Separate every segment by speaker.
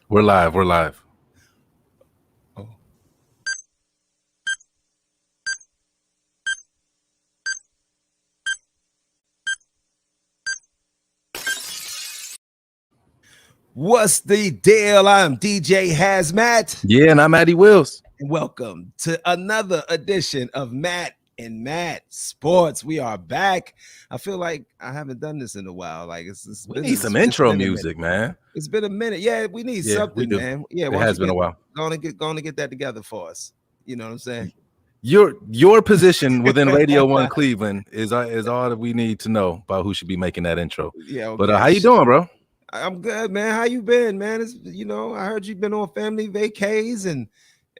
Speaker 1: We're live. We're live.
Speaker 2: Oh. What's the deal? I'm DJ Hazmat.
Speaker 1: Yeah, and I'm Matty Wills.
Speaker 2: And welcome to another edition of Matt and Matt Sports. We are back. I feel like I haven't done this in a while. Like
Speaker 1: we need some intro music, man.
Speaker 2: It's been a minute. Yeah, we need something, man. Yeah,
Speaker 1: it has been a while.
Speaker 2: Going to get that together for us. You know what I'm saying?
Speaker 1: Your position within Radio 1 Cleveland is all that we need to know about who should be making that intro.
Speaker 2: Yeah. Okay.
Speaker 1: But how you doing, bro?
Speaker 2: I'm good, man. How you been, man? It's, I heard you've been on family vacays and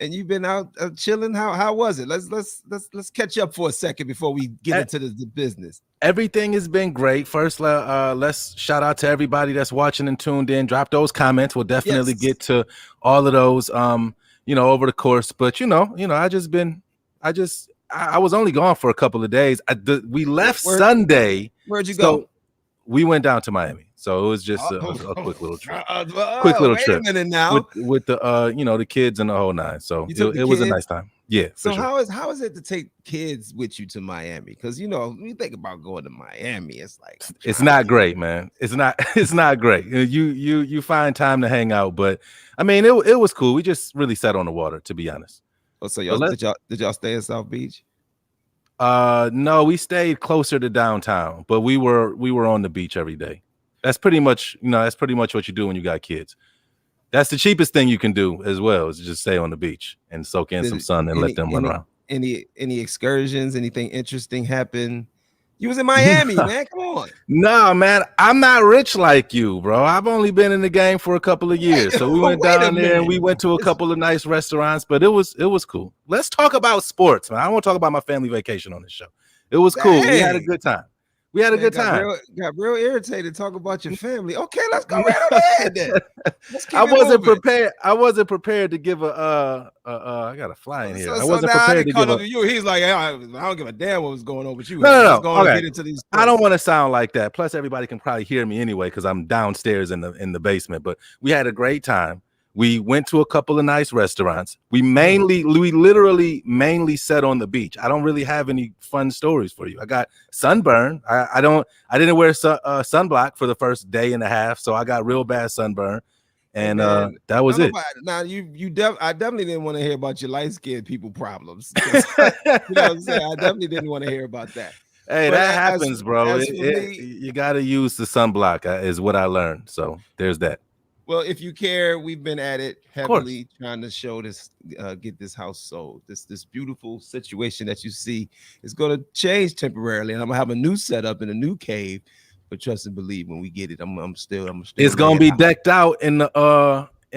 Speaker 2: you've been out chilling. How was it? Let's catch up for a second before we get into the business.
Speaker 1: Everything has been great. First, let's shout out to everybody that's watching and tuned in. Drop those comments. We'll definitely get to all of those over the course. But I was only gone for a couple of days. We left Sunday.
Speaker 2: Where'd you go?
Speaker 1: We went down to Miami. So it was just a quick little trip.
Speaker 2: Wait a minute now.
Speaker 1: With the the kids and the whole nine. So it was a nice time. Yeah.
Speaker 2: So how is it to take kids with you to Miami? Because when you think about going to Miami, it's like
Speaker 1: it's not great, man. It's not great. You find time to hang out, but I mean it was cool. We just really sat on the water, to be honest.
Speaker 2: Oh, so did y'all stay in South Beach?
Speaker 1: No, we stayed closer to downtown, but we were on the beach every day. That's pretty much what you do when you got kids. That's the cheapest thing you can do as well, is just stay on the beach and soak in some sun and let them run around.
Speaker 2: Any excursions, anything interesting happen? You was in Miami, man. Come on.
Speaker 1: No, man, I'm not rich like you, bro. I've only been in the game for a couple of years. So we went down there and we went to a couple of nice restaurants, but it was cool. Let's talk about sports, man. I want to talk about my family vacation on this show. It was cool. We had a good time. We had a good time.
Speaker 2: Got real irritated. Talk about your family. Okay, let's go right on ahead then.
Speaker 1: I wasn't prepared. I wasn't prepared to give a. I got a fly in here. I wasn't prepared to give
Speaker 2: you. He's like, I don't give a damn what was going on with you.
Speaker 1: No.
Speaker 2: Okay. Get into these
Speaker 1: I don't want to sound like that. Plus, everybody can probably hear me anyway because I'm downstairs in the basement. But we had a great time. We went to a couple of nice restaurants. We literally mainly sat on the beach. I don't really have any fun stories for you. I got sunburn. I didn't wear sunblock for the first day and a half, so I got real bad sunburn, and that was it.
Speaker 2: Now I definitely didn't want to hear about your light-skinned people problems. You know what I'm saying? I definitely didn't want to hear about that.
Speaker 1: Hey, that happens, bro. You got to use the sunblock is what I learned. So there's that.
Speaker 2: Well, if you care, we've been at it heavily trying to show this, get this house sold. This beautiful situation that you see is going to change temporarily, and I'm gonna have a new setup in a new cave. But trust and believe, when we get it, I'm still.
Speaker 1: It's gonna be decked out in the I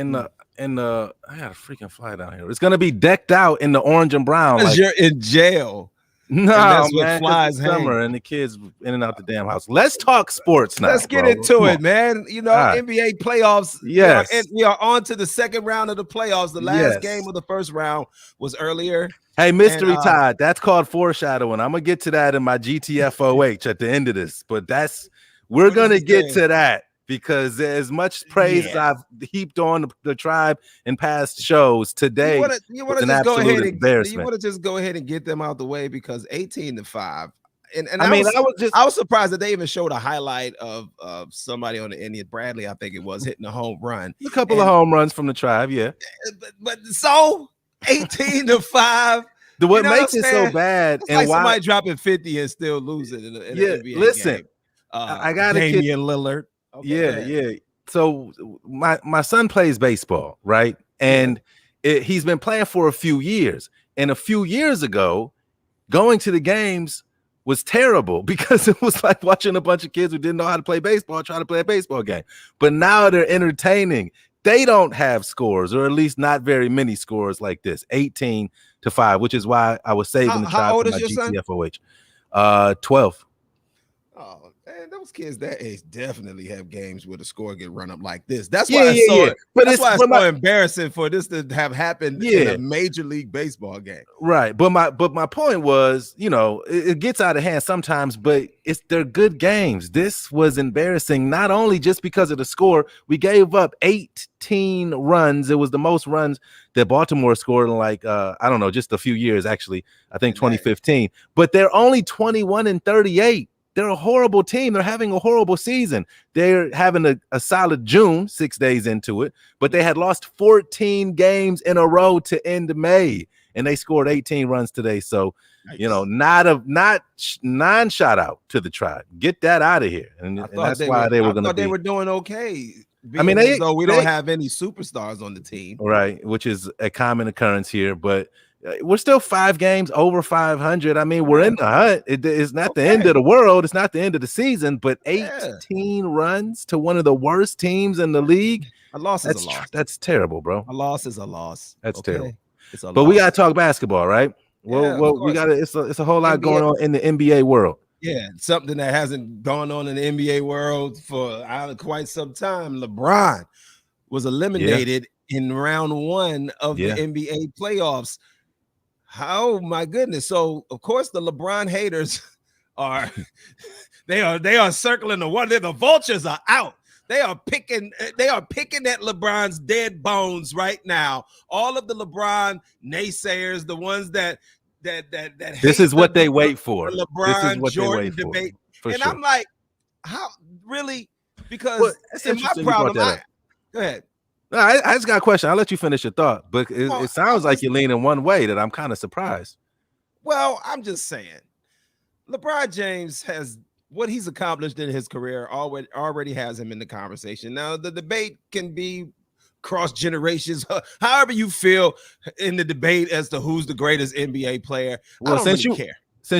Speaker 1: got a freaking fly down here. It's gonna be decked out in the orange and brown.
Speaker 2: Because you're in jail.
Speaker 1: No, that's man, flies summer and the kids in and out the damn house. Let's talk sports now.
Speaker 2: Let's get into it, man. NBA playoffs.
Speaker 1: Yes,
Speaker 2: we are on to the second round of the playoffs. The last game of the first round was earlier.
Speaker 1: Hey, Mystery Todd, that's called foreshadowing. I'm gonna get to that in my GTFOH at the end of this, but we're gonna get to that. Because as much praise as I've heaped on the tribe in past shows, today
Speaker 2: you want to just go ahead and you want to just go ahead and get them out the way, because 18-5. And I was surprised that they even showed a highlight of somebody on the Indian, Bradley, I think it was, hitting a home run.
Speaker 1: A couple of home runs from the tribe, yeah.
Speaker 2: But so 18-5.
Speaker 1: What makes it so bad,
Speaker 2: it's and like why somebody dropping 50 and still losing in an NBA
Speaker 1: listen,
Speaker 2: game.
Speaker 1: I got
Speaker 2: Damian Lillard.
Speaker 1: Okay, yeah. So my son plays baseball, right? And he's been playing for a few years. And a few years ago, going to the games was terrible because it was like watching a bunch of kids who didn't know how to play baseball try to play a baseball game. But now they're entertaining. They don't have scores, or at least not very many scores like this, 18-5, which is why I was saving the tribe for my GTFOH. 12.
Speaker 2: Oh, Man, those kids that age definitely have games where the score get run up like this. That's
Speaker 1: Yeah,
Speaker 2: why it's so.
Speaker 1: But
Speaker 2: that's why it's
Speaker 1: so
Speaker 2: embarrassing for this to have happened in a Major League Baseball game.
Speaker 1: Right, but my point was, it gets out of hand sometimes, but they're good games. This was embarrassing, not only just because of the score. We gave up 18 runs. It was the most runs that Baltimore scored in I don't know, just a few years actually. I think 2015. But they're only 21-38. They're a horrible team. They're having a horrible season. They're having a solid June, 6 days into it, but they had lost 14 games in a row to end May, and they scored 18 runs today. So,
Speaker 2: nice.
Speaker 1: not non-shout out to the Tribe. Get that out of here. And that's why they were going to be.
Speaker 2: They were doing okay.
Speaker 1: I mean,
Speaker 2: we don't have any superstars on the team,
Speaker 1: right? Which is a common occurrence here, but we're still 5 games over 500. I mean, we're in the hunt. It's not the end of the world. It's not the end of the season, but 18 runs to one of the worst teams in the league.
Speaker 2: A loss is a loss.
Speaker 1: That's terrible, bro.
Speaker 2: A loss is a loss.
Speaker 1: That's terrible.
Speaker 2: It's a
Speaker 1: but
Speaker 2: loss.
Speaker 1: We got to talk basketball, right? Well, we got to. It's a whole lot going on in the NBA world.
Speaker 2: Yeah, something that hasn't gone on in the NBA world for quite some time. LeBron was eliminated in round 1 of the NBA playoffs. Oh my goodness! So of course the LeBron haters are they are circling the one. The vultures are out. They are picking at LeBron's dead bones right now. All of the LeBron naysayers, the ones that
Speaker 1: this is what they wait for.
Speaker 2: LeBron Jordan debate, and sure. I'm like, how really? Because in my problem, go ahead.
Speaker 1: No, I just got a question. I'll let you finish your thought, but it sounds like you're leaning one way that I'm kind of surprised.
Speaker 2: Well, I'm just saying, LeBron James has what he's accomplished in his career already has him in the conversation. Now, the debate can be cross generations, however you feel in the debate as to who's the greatest NBA player.
Speaker 1: Well, since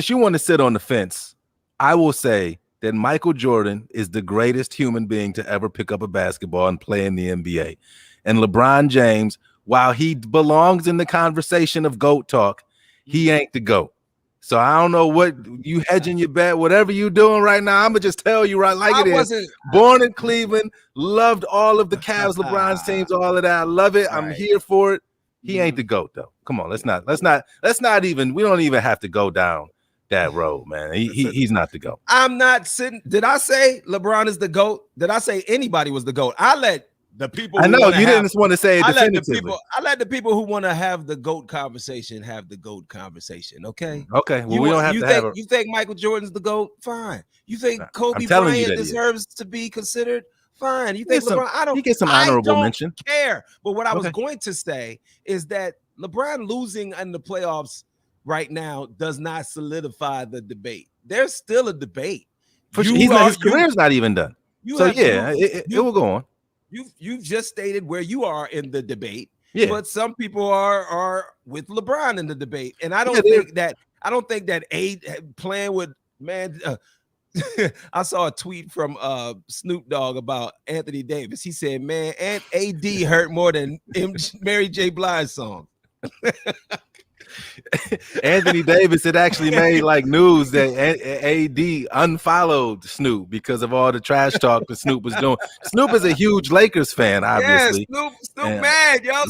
Speaker 1: you want to sit on the fence, I will say that Michael Jordan is the greatest human being to ever pick up a basketball and play in the NBA. And LeBron James, while he belongs in the conversation of GOAT talk, he ain't the GOAT. So I don't know what you hedging your bet, whatever you doing right now. I'm gonna just tell you right like it is. Born in Cleveland, loved all of the Cavs, LeBron's teams, all of that. I love it. I'm here for it. He ain't the GOAT though. Come on, let's not even. We don't even have to go down that road, man. He's not the GOAT.
Speaker 2: I'm not sitting. Did I say LeBron is the GOAT? Did I say anybody was the GOAT? I let the people.
Speaker 1: I know you didn't want to say it definitively.
Speaker 2: I let the people who want to have the GOAT conversation have the GOAT conversation. Okay.
Speaker 1: Okay. Well, we don't have to have.
Speaker 2: You think Michael Jordan's the GOAT? Fine. You think Kobe Bryant deserves to be considered? Fine. You think LeBron? I don't.
Speaker 1: He gets some honorable mention.
Speaker 2: Care. But what I was going to say is that LeBron losing in the playoffs right now does not solidify the debate. There's still a debate.
Speaker 1: His career's not even done. It will go on.
Speaker 2: You've just stated where you are in the debate. Yeah. But some people are with LeBron in the debate. And I don't think that playing with I saw a tweet from Snoop Dogg about Anthony Davis. He said, man, AD hurt more than Mary J. Blige's song.
Speaker 1: Anthony Davis had actually made news that AD unfollowed Snoop because of all the trash talk that Snoop was doing. Snoop is a huge Lakers fan, obviously.
Speaker 2: Yeah, Snoop mad, yo.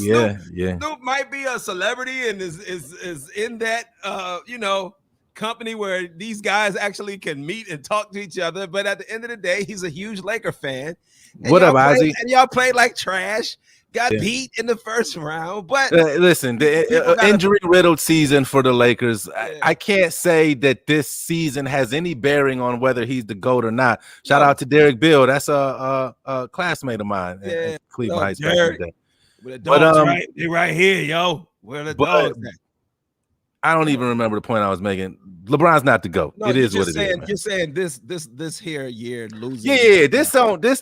Speaker 2: Snoop might be a celebrity and is in that company where these guys actually can meet and talk to each other. But at the end of the day, he's a huge Laker fan.
Speaker 1: What up, Ozzy?
Speaker 2: And y'all played like trash. Got beat in the first round, but
Speaker 1: listen, the injury-riddled season for the Lakers. I can't say that this season has any bearing on whether he's the GOAT or not. Shout out to Derek Bill. That's a classmate of mine at Cleveland High School.
Speaker 2: But right here, yo. Where the dogs at?
Speaker 1: I don't even remember the point I was making. LeBron's not the GOAT. It is what it is.
Speaker 2: You're saying this here year losing.
Speaker 1: Yeah, this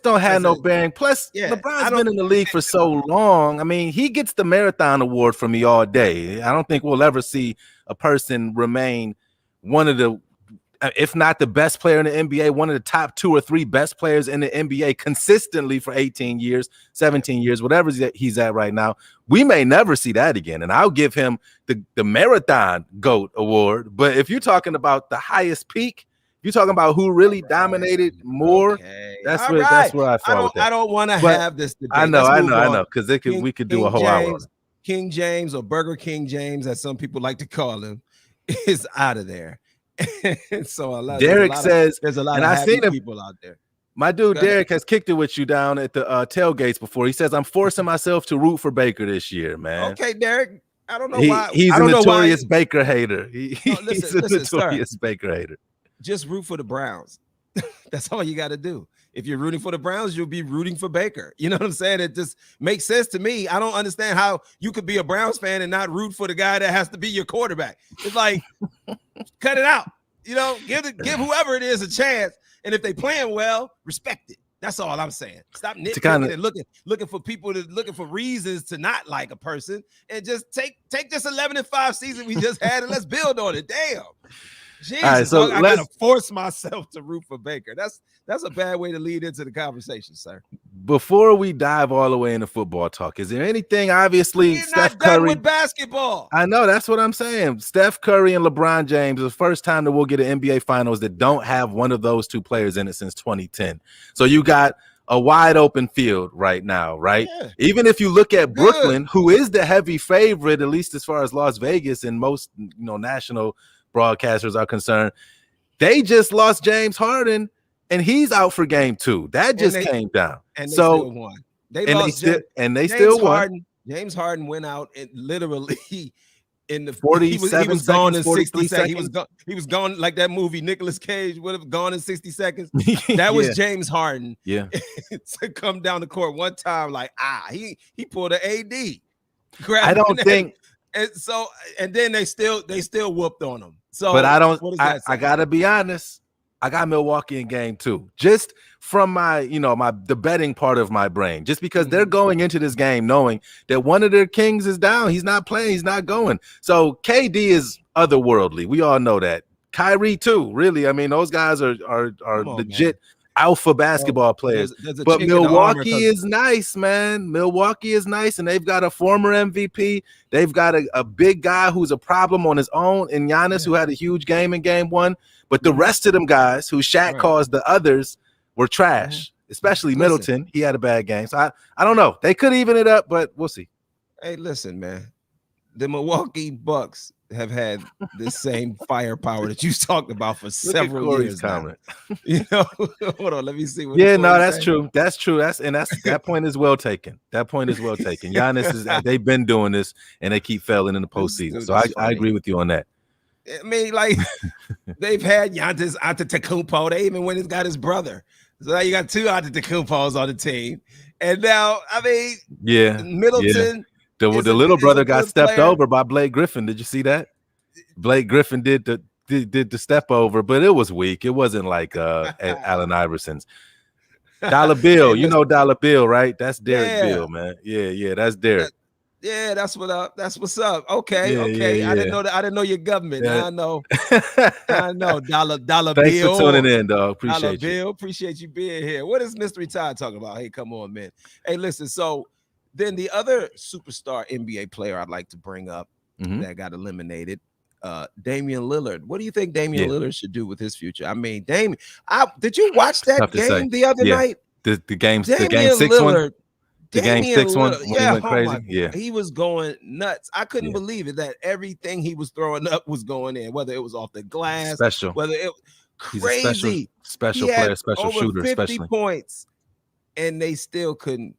Speaker 1: don't have no bearing. Plus, LeBron's been in the league for so long. I mean, he gets the marathon award from me all day. I don't think we'll ever see a person remain one of the, if not the best player in the NBA, one of the top 2 or 3 best players in the NBA consistently for 18 years, 17 years, whatever he's at right now. We may never see that again. And I'll give him the marathon GOAT award. But if you're talking about the highest peak, you talking about who really dominated more.
Speaker 2: Okay.
Speaker 1: That's
Speaker 2: All
Speaker 1: where
Speaker 2: right.
Speaker 1: I fall with that.
Speaker 2: I don't want to
Speaker 1: But
Speaker 2: have this debate.
Speaker 1: I know,
Speaker 2: Let's move on.
Speaker 1: because we could do a
Speaker 2: King
Speaker 1: whole hour on
Speaker 2: James,
Speaker 1: it.
Speaker 2: King James, or Burger King James, as some people like to call him, is out of there. So
Speaker 1: Derek says,
Speaker 2: there's a lot
Speaker 1: and
Speaker 2: of
Speaker 1: I've seen him,
Speaker 2: people out there.
Speaker 1: My dude Derek has kicked it with you down at the tailgates before. He says, I'm forcing myself to root for Baker this year, man.
Speaker 2: Okay, Derek. I don't know why.
Speaker 1: He's a notorious Baker hater. He's a notorious
Speaker 2: sir,
Speaker 1: Baker hater.
Speaker 2: Just root for the Browns. That's all you got to do. If you're rooting for the Browns, you'll be rooting for Baker. You know what I'm saying? It just makes sense to me. I don't understand how you could be a Browns fan and not root for the guy that has to be your quarterback. It's like, cut it out. You know, give whoever it is a chance. And if they playing well, respect it. That's all I'm saying. Stop nitpicking and looking for people looking for reasons to not like a person, and just take this 11-5 season we just had and let's build on it. Damn. Jesus, right, so I gotta force myself to root for Baker. That's a bad way to lead into the conversation, sir.
Speaker 1: Before we dive all the way into football talk, is there anything? Obviously,
Speaker 2: You're Steph Curry done with basketball.
Speaker 1: I know, that's what I'm saying. Steph Curry and LeBron James is the first time that we'll get an NBA Finals that don't have one of those two players in it since 2010. So you got a wide open field right now, right? Yeah. Even if you look at Brooklyn, who is the heavy favorite, at least as far as Las Vegas and most national broadcasters are concerned, they just lost James Harden and he's out for game 2. That just came down.
Speaker 2: And they still won.
Speaker 1: They still won.
Speaker 2: James Harden went out and literally in the
Speaker 1: 47
Speaker 2: he was gone in 60 seconds. He was gone like that movie Nicolas Cage would have gone in 60 seconds. That was James Harden.
Speaker 1: Yeah.
Speaker 2: To come down the court one time like he pulled an AD.
Speaker 1: I don't think
Speaker 2: and then they still whooped on him. So
Speaker 1: but I gotta be honest. I got Milwaukee in game 2, just from my, the betting part of my brain, just because they're going into this game knowing that one of their kings is down. He's not playing. He's not going. So KD is otherworldly. We all know that. Kyrie too, really. I mean, those guys are legit alpha basketball players. But Milwaukee is nice, man. Milwaukee is nice, and they've got a former MVP. They've got a big guy who's a problem on his own, and Giannis, who had a huge game in game 1. But the rest of them guys who Shaq calls the others were trash, especially Middleton. He had a bad game. So I don't know. They could even it up, but we'll see.
Speaker 2: Hey, listen, man. The Milwaukee Bucks have had this same firepower that you talked about for several years now. Hold on, let me see.
Speaker 1: That's true. That's true. That point is well taken. That point is well taken. Giannis they've been doing this and they keep failing in the postseason. So I agree with you on that.
Speaker 2: I mean, like they've had Giannis Antetokounmpo. They even went and got his brother. So now you got 2 Antetokounmpos on the team. And now, I mean, Middleton.
Speaker 1: The little brother got stepped over by Blake Griffin. Did you see that? Blake Griffin did the step over, but it was weak. It wasn't like Allen Iverson's. Dollar Bill, Dollar Bill, right? That's Derek Bill, man. Yeah, that's Derek.
Speaker 2: Yeah, that's what's up. Okay. I didn't know your government. Yeah. I know. Dollar
Speaker 1: Thanks
Speaker 2: Bill.
Speaker 1: Thanks for tuning in, dog. Appreciate
Speaker 2: Dollar
Speaker 1: you.
Speaker 2: Bill, appreciate you being here. What is Mystery Todd talking about? Hey, come on, man. Hey, listen. So then the other superstar NBA player I'd like to bring up that got eliminated, Damian Lillard. What do you think Damian Lillard should do with his future? I mean, did you watch that game the other night?
Speaker 1: The game 6 one. The game 6 one when he went crazy.
Speaker 2: He was going nuts. I couldn't believe it that everything he was throwing up was going in, whether it was off the glass, whether it crazy.
Speaker 1: Special player, special
Speaker 2: over
Speaker 1: shooter,
Speaker 2: 50
Speaker 1: especially
Speaker 2: points, and they still couldn't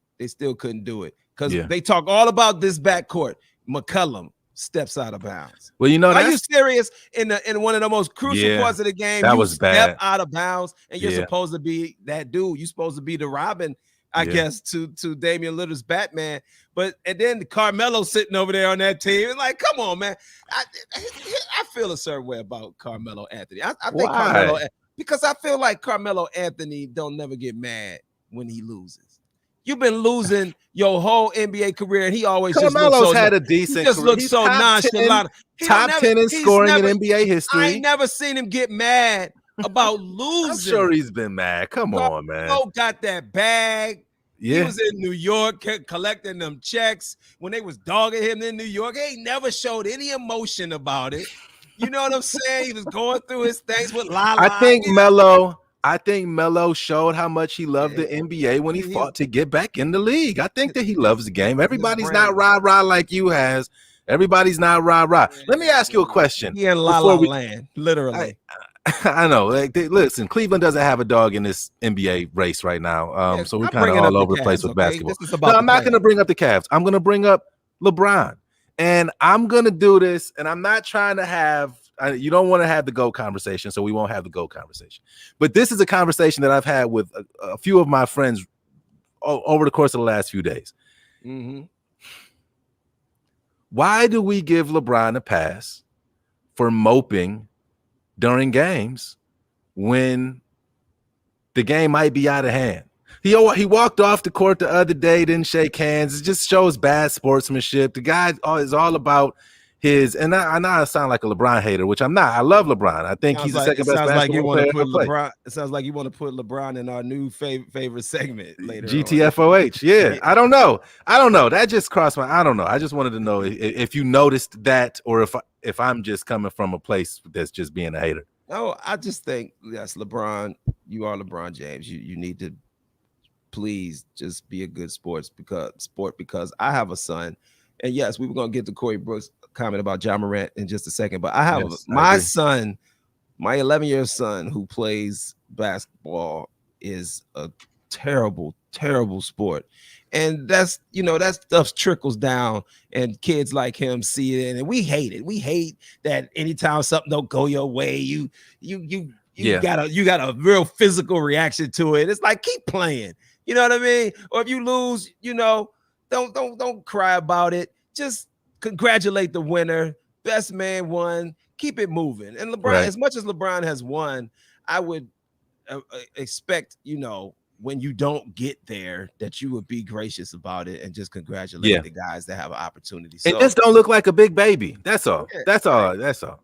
Speaker 2: do it because they talk all about this backcourt. McCollum steps out of bounds.
Speaker 1: Well,
Speaker 2: are you serious? In one of the most crucial parts of the game,
Speaker 1: that was bad.
Speaker 2: Step out of bounds, and you're supposed to be that dude. You're supposed to be the Robin. I guess to Damian Lillard's Batman, and then Carmelo sitting over there on that team. It's like, come on, man. I feel a certain way about Carmelo Anthony. I think Carmelo, because I feel like Carmelo Anthony don't never get mad when he loses. You've been losing your whole NBA career, and he always
Speaker 1: Carmelo's had a decent.
Speaker 2: He just looks so nonchalant.
Speaker 1: Top 10 in scoring in NBA history.
Speaker 2: I ain't never seen him get mad about losing.
Speaker 1: I'm sure he's been mad. Come on, man.
Speaker 2: Got that bag. Yeah. He was in New York collecting them checks when they was dogging him in New York. He ain't never showed any emotion about it. You know what I'm saying? He was going through his things with Lala.
Speaker 1: I think Melo showed how much he loved the NBA when he fought to get back in the league. I think that he loves the game. Everybody's not rah-rah like you has. Everybody's not rah-rah. Let me ask you a question.
Speaker 2: He in La Land, literally.
Speaker 1: I know. Listen, Cleveland doesn't have a dog in this NBA race right now. So we're kind of all over the place with basketball. No, I'm not going to bring up the Cavs. I'm going to bring up LeBron. And I'm going to do this, and I'm not trying to have you don't want to have the GOAT conversation, so we won't have the GOAT conversation. But this is a conversation that I've had with a few of my friends over the course of the last few days.
Speaker 2: Mm-hmm.
Speaker 1: Why do we give LeBron a pass for moping during games when the game might be out of hand? He walked off the court the other day, didn't shake hands. It just shows bad sportsmanship. The guy is all about his, and I know I sound like a LeBron hater, which I'm not. I love LeBron. I think he's the second best basketball player ever played.
Speaker 2: It sounds like you want to put LeBron in our new favorite segment later.
Speaker 1: GTFOH. Yeah, I don't know. That just crossed my. I don't know. I just wanted to know if you noticed that, or if I'm just coming from a place that's just being a hater.
Speaker 2: No, I just think yes, LeBron. You are LeBron James. You need to please just be a good sport because I have a son, and yes, we were gonna get to Corey Brooks' comment about Ja Morant in just a second, but I have my son, my 11-year son who plays basketball is a terrible sport, and that stuff trickles down, and kids like him see it, and we hate it. We hate that anytime something don't go your way, you got a real physical reaction to it. It's like keep playing. You know what I mean? Or if you lose, don't cry about it. Just congratulate the winner. Best man won. Keep it moving. And LeBron, as much as LeBron has won, I would expect, when you don't get there, that you would be gracious about it and just congratulate the guys that have an opportunity. So,
Speaker 1: and just don't look like a big baby. That's all. That's all.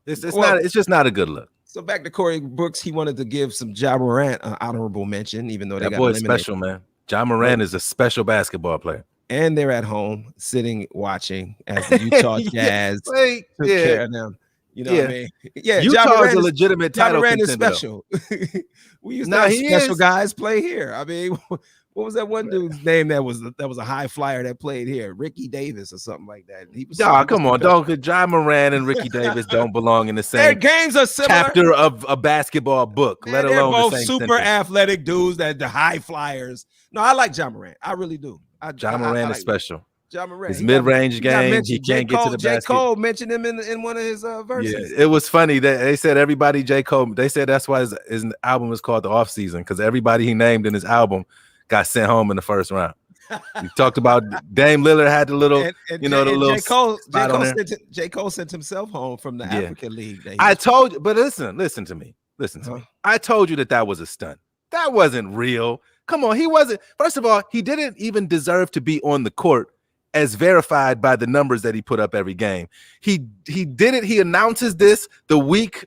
Speaker 1: It's just not a good look.
Speaker 2: So back to Corey Brooks, he wanted to give some Ja Morant an honorable mention, even though they got eliminated.
Speaker 1: Special, man. Ja Morant is a special basketball player.
Speaker 2: And they're at home sitting watching as the Utah Jazz took care of them. You know what I mean? Yeah,
Speaker 1: Utah is a legitimate title
Speaker 2: contender. Is special. We used to have special guys play here. I mean, what was that one dude's name that was a high flyer that played here? Ricky Davis or something like that. He was
Speaker 1: come on, don't Ja Morant and Ricky Davis don't belong in the same
Speaker 2: their games are similar
Speaker 1: chapter of a basketball book, let alone
Speaker 2: both
Speaker 1: the same
Speaker 2: super
Speaker 1: sentence.
Speaker 2: Athletic dudes that the high flyers. No, I like Ja Morant. I really do.
Speaker 1: Ja Morant is special.
Speaker 2: Ja Morant.
Speaker 1: His mid-range game, he can't get to the basket.
Speaker 2: J. Cole mentioned him in one of his verses.
Speaker 1: Yeah, it was funny that they said everybody J. Cole. They said that's why his album is called The Off Season, because everybody he named in his album got sent home in the first round. We talked about Dame Lillard had the little,
Speaker 2: J. Cole sent himself home from the African League.
Speaker 1: I told you, but listen to me. I told you that was a stunt. That wasn't real. Come on, he wasn't. First of all, he didn't even deserve to be on the court, as verified by the numbers that he put up every game. He did it. He announces this the week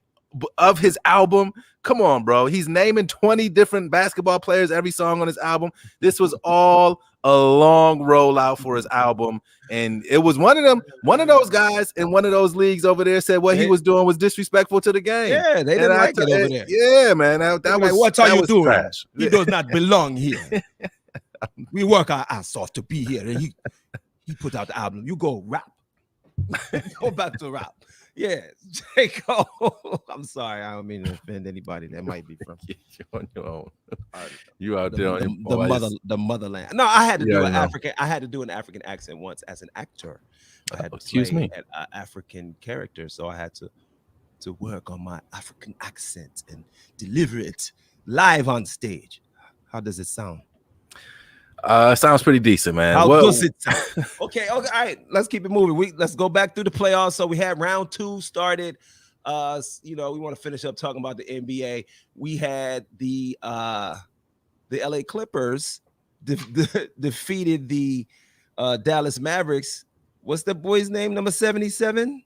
Speaker 1: of his album. Come on, bro. He's naming 20 different basketball players every song on his album. This was all a long rollout for his album, and it was one of those guys in one of those leagues over there said what he was doing was disrespectful to the game.
Speaker 2: Yeah, they didn't like it over there.
Speaker 1: Yeah, man. That was
Speaker 2: what are you doing?
Speaker 1: Trash.
Speaker 2: He does not belong here. We work our ass off to be here, and he put out the album. You go rap. Go back to rap. Yeah, J. Cole. I'm sorry, I don't mean to offend anybody that might be from
Speaker 1: you on your own. You out there on
Speaker 2: the motherland. No, I had to do an African. I had to do an African accent once as an actor. I had to play an African character, so I had to work on my African accent and deliver it live on stage. How does it sound?
Speaker 1: Sounds pretty decent, man.
Speaker 2: How does it sound? Okay, all right. Let's keep it moving. Let's go back through the playoffs. So we had round 2 started. We want to finish up talking about the NBA. We had the LA Clippers defeated the Dallas Mavericks. What's the boy's name? Number 77.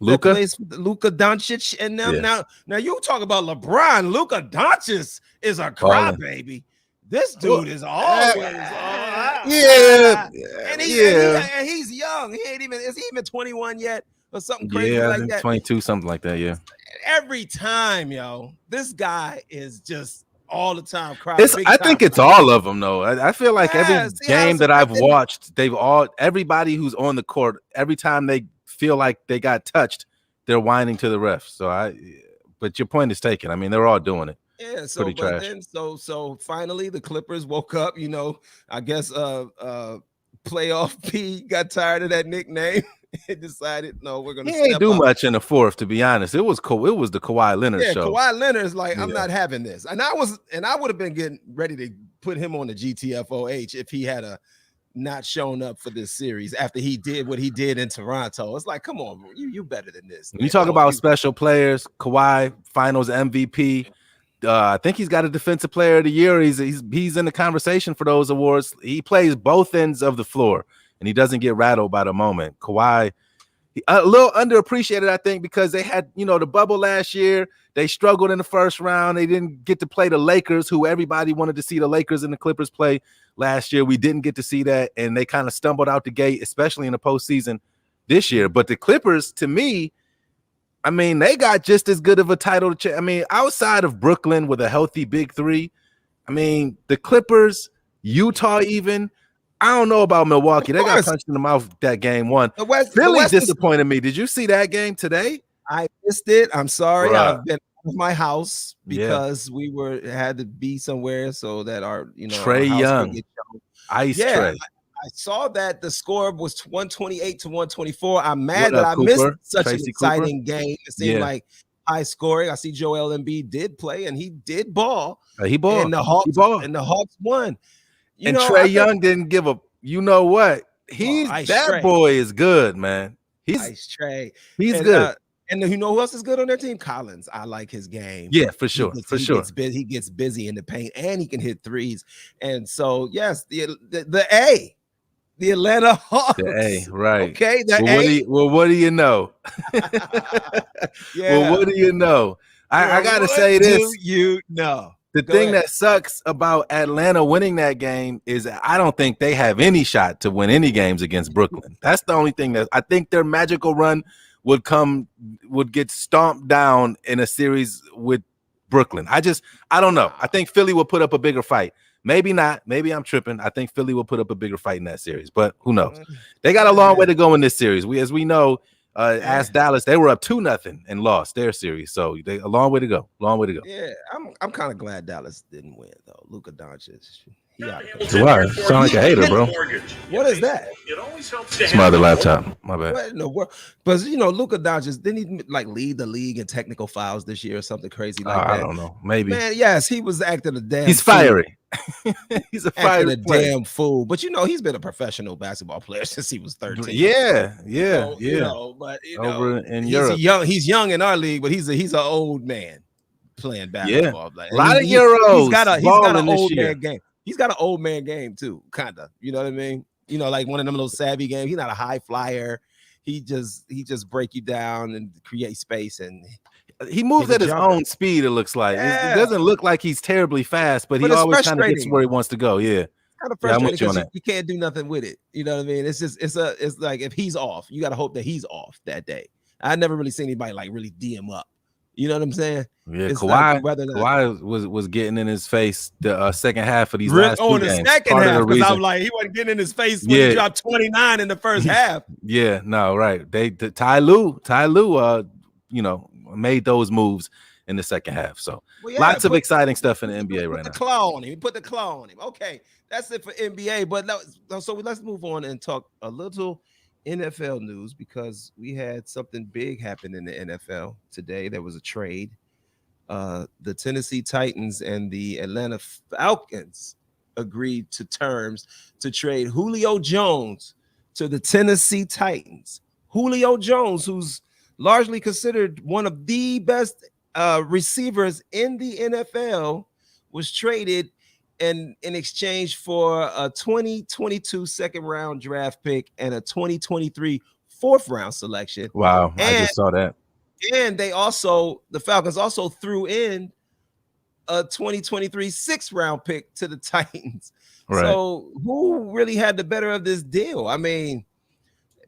Speaker 1: Luka
Speaker 2: Doncic and them. Yes. Now you talk about LeBron. Luka Doncic is a crybaby. This dude is always and he's young. He ain't even, is he even 21 yet? or something crazy
Speaker 1: I
Speaker 2: like
Speaker 1: think
Speaker 2: that.
Speaker 1: 22, something like that. Yeah.
Speaker 2: Every time, yo, this guy is just all the time crying.
Speaker 1: I think it's all of them, though. I feel like every game that I've watched, everybody who's on the court, every time they feel like they got touched, they're whining to the ref. But your point is taken. I mean, they're all doing it.
Speaker 2: Yeah, so
Speaker 1: pretty
Speaker 2: but
Speaker 1: trash.
Speaker 2: then so finally the Clippers woke up, I guess playoff P got tired of that nickname and decided no, we're gonna
Speaker 1: ain't do much in the fourth, to be honest. It was cool. It was the Kawhi Leonard show.
Speaker 2: Kawhi Leonard's like, I'm not having this. And I would have been getting ready to put him on the GTFOH if he had not shown up for this series after he did what he did in Toronto. It's like, come on, bro, you better than this.
Speaker 1: When you talk about special players, Kawhi, Finals MVP. I think he's got a Defensive Player of the Year. He's in the conversation for those awards. He plays both ends of the floor, and he doesn't get rattled by the moment. Kawhi, a little underappreciated, I think, because they had, the bubble last year. They struggled in the first round. They didn't get to play the Lakers, who everybody wanted to see the Lakers and the Clippers play last year. We didn't get to see that, and they kind of stumbled out the gate, especially in the postseason this year. But the Clippers, to me, I mean, they got just as good of a title. I mean, outside of Brooklyn with a healthy big three, I mean, the Clippers, Utah even, I don't know about Milwaukee. They got punched in the mouth that game one. Philly disappointed me. Did you see that game today?
Speaker 2: I missed it. I'm sorry. Bruh. I've been out of my house because we had to be somewhere so that our,
Speaker 1: Trae Young, Ice Trae.
Speaker 2: I saw that the score was 128 to 124. I'm mad that I missed such an exciting game. It seemed like high scoring. I see Joel Embiid did play and he did ball.
Speaker 1: He balled.
Speaker 2: And the Hawks won.
Speaker 1: And Trae Young didn't give up. You know what? That boy is good, man.
Speaker 2: Ice Trae.
Speaker 1: He's good.
Speaker 2: And you know who else is good on their team? Collins. I like his game.
Speaker 1: Yeah, for sure.
Speaker 2: He gets busy in the paint and he can hit threes. And so, yes, the A. The Atlanta Hawks.
Speaker 1: The A, right.
Speaker 2: Okay,
Speaker 1: what do you know? Well, what do you know? I got to say this. The thing that sucks about Atlanta winning that game is I don't think they have any shot to win any games against Brooklyn. That's the only thing that I think their magical run would get stomped down in a series with Brooklyn. I don't know. I think Philly will put up a bigger fight. Maybe not. Maybe I'm tripping. I think Philly will put up a bigger fight in that series, but who knows? They got a long way to go in this series. As we know, as Dallas, they were up 2-0 and lost their series, so a long way to go.
Speaker 2: Yeah, I'm kind of glad Dallas didn't win though. Luka Doncic,
Speaker 1: Why? Sound like a hater, bro.
Speaker 2: What is that?
Speaker 3: It always helps.
Speaker 1: It's my other laptop. My bad.
Speaker 2: What in the world? But Luka Doncic didn't he lead the league in technical fouls this year or something crazy like that?
Speaker 1: I don't know. Maybe.
Speaker 2: Man, yes, he was acting a damn.
Speaker 1: He's fiery. He's a fiery
Speaker 2: damn fool. But he's been a professional basketball player since he was 13.
Speaker 1: Yeah.
Speaker 2: But
Speaker 1: over in Europe,
Speaker 2: he's young in our league, but he's an old man playing basketball.
Speaker 1: A lot of Euros.
Speaker 2: He's got an old man game. He's got an old man game too, kind of. You know what I mean? Like one of them little savvy games. He's not a high flyer. He just break you down and create space, and
Speaker 1: he moves at his own speed. It looks like it doesn't look like he's terribly fast, but he always kind of gets where he wants to go. Yeah,
Speaker 2: kind of frustrating because you can't do nothing with it. You know what I mean? It's like if he's off, you got to hope that he's off that day. I never really seen anybody really D him up. You know what I'm saying?
Speaker 1: Yeah, Kawhi was getting in his face the second half of these last two games.
Speaker 2: The second half, because I'm like, he wasn't getting in his face when he dropped 29 in the first half.
Speaker 1: Yeah, no, right. Ty Lue, made those moves in the second half. So lots of exciting stuff in the NBA right now.
Speaker 2: Put the claw on him. Okay, that's it for NBA. But so let's move on and talk a little NFL news, because we had something big happen in the NFL today. There was a trade. The Tennessee Titans and the Atlanta Falcons agreed to terms to trade Julio Jones to the Tennessee Titans. Julio Jones, who's largely considered one of the best receivers in the NFL, was traded in exchange for a 2022 second round draft pick and a 2023 fourth round selection.
Speaker 1: Wow, I just saw that.
Speaker 2: And the Falcons also threw in a 2023 sixth round pick to the Titans. Right. So who really had the better of this deal? I mean,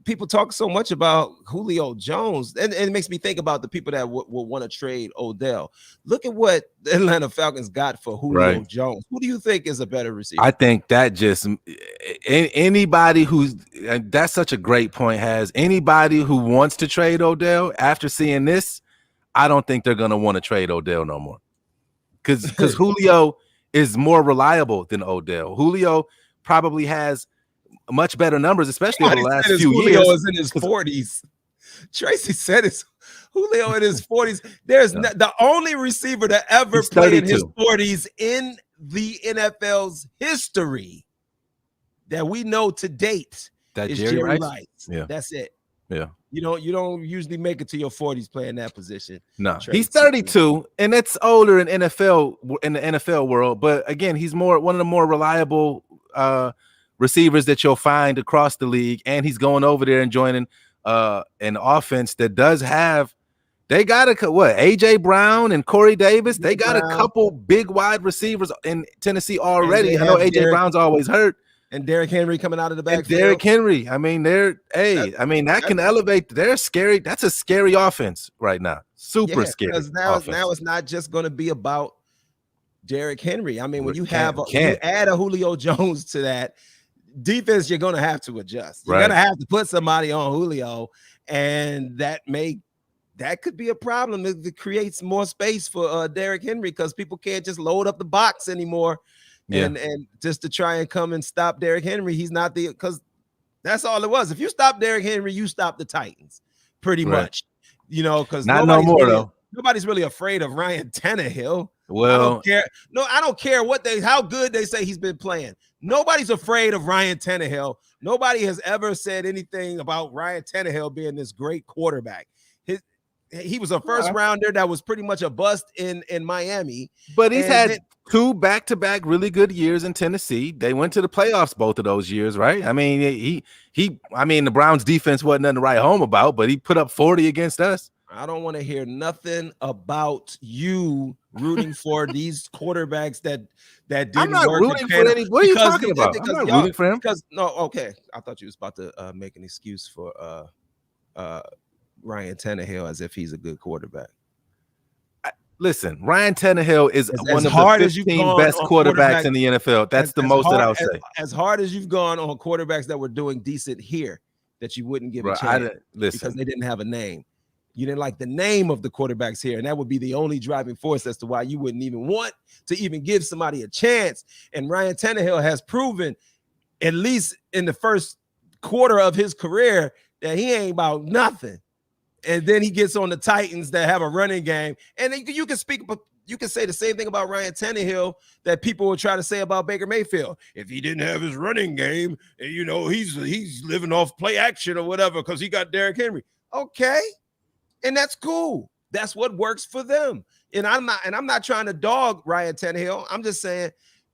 Speaker 2: people talk so much about Julio Jones, and it makes me think about the people that will want to trade Odell. Look at what the Atlanta Falcons got for Julio Jones. Who do you think is a better receiver?
Speaker 1: I think that just anybody who's that's such a great point. Has anybody who wants to trade Odell after seeing this? I don't think they're gonna want to trade Odell no more, because Julio is more reliable than Odell. Julio probably has much better numbers, especially over the last few
Speaker 2: Julio
Speaker 1: years.
Speaker 2: Is in his 40s. Tracy said it's Julio in his 40s. There's the only receiver to ever play in his 40s in the NFL's history that we know to date is Jerry Rice.
Speaker 1: Yeah,
Speaker 2: that's it.
Speaker 1: Yeah,
Speaker 2: you don't usually make it to your 40s playing that position.
Speaker 1: No, he's 32, and that's older in the NFL world. But again, he's one of the more reliable receivers that you'll find across the league, and he's going over there and joining an offense that does have. They got AJ Brown and Corey Davis. They got a couple big wide receivers in Tennessee already. I know AJ Brown's always hurt.
Speaker 2: And Derrick Henry coming out of the backfield.
Speaker 1: Derrick Henry. I mean, that can elevate. They're scary. That's a scary offense right now. Super scary.
Speaker 2: Because now it's not just going to be about Derrick Henry. I mean, when you add a Julio Jones to that defense, you're going to have to adjust. You're going to have to put somebody on Julio, and that could be a problem. It creates more space for Derrick Henry because people can't just load up the box anymore. And just to try and come and stop Derrick Henry, he's not because that's all it was. If you stop Derrick Henry, you stop the Titans pretty much, because
Speaker 1: not no more though.
Speaker 2: Nobody's really afraid of Ryan Tannehill.
Speaker 1: Well,
Speaker 2: I don't care. No, I don't care how good they say he's been playing. Nobody's afraid of Ryan Tannehill. Nobody has ever said anything about Ryan Tannehill being this great quarterback. He was a first rounder that was pretty much a bust in Miami.
Speaker 1: But he's had 2 back-to-back really good years in Tennessee. They went to the playoffs both of those years, right? I mean, the Browns defense wasn't nothing to write home about, but he put up 40 against us.
Speaker 2: I don't want to hear nothing about you rooting for these quarterbacks that didn't
Speaker 1: I'm not
Speaker 2: work.
Speaker 1: Rooting for any. What are you talking about? I'm not rooting for him.
Speaker 2: I thought you was about to make an excuse for Ryan Tannehill as if he's a good quarterback.
Speaker 1: Listen, Ryan Tannehill is one of the 15 best quarterbacks in the NFL. That's the most that I'll say.
Speaker 2: As hard as you've gone on quarterbacks that were doing decent here, that you wouldn't give a chance because they didn't have a name. You didn't like the name of the quarterbacks here, and that would be the only driving force as to why you wouldn't even want to even give somebody a chance. And Ryan Tannehill has proven, at least in the first quarter of his career, that he ain't about nothing. And then he gets on the Titans that have a running game. And then you can say the same thing about Ryan Tannehill that people will try to say about Baker Mayfield. If he didn't have his running game, he's living off play action or whatever because he got Derrick Henry. Okay. And that's cool. That's what works for them. And I'm not trying to dog Ryan Tannehill. I'm just saying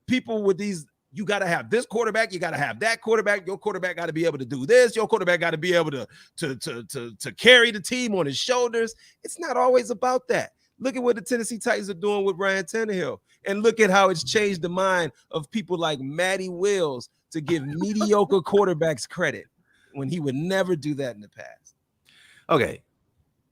Speaker 2: people with these, you got to have this quarterback, you got to have that quarterback. Your quarterback got to be able to do this. Your quarterback got to be able to carry the team on his shoulders. It's not always about that. Look at what the Tennessee Titans are doing with Ryan Tannehill. And look at how it's changed the mind of people like Matty Wills to give mediocre quarterbacks credit when he would never do that in the past.
Speaker 1: Okay.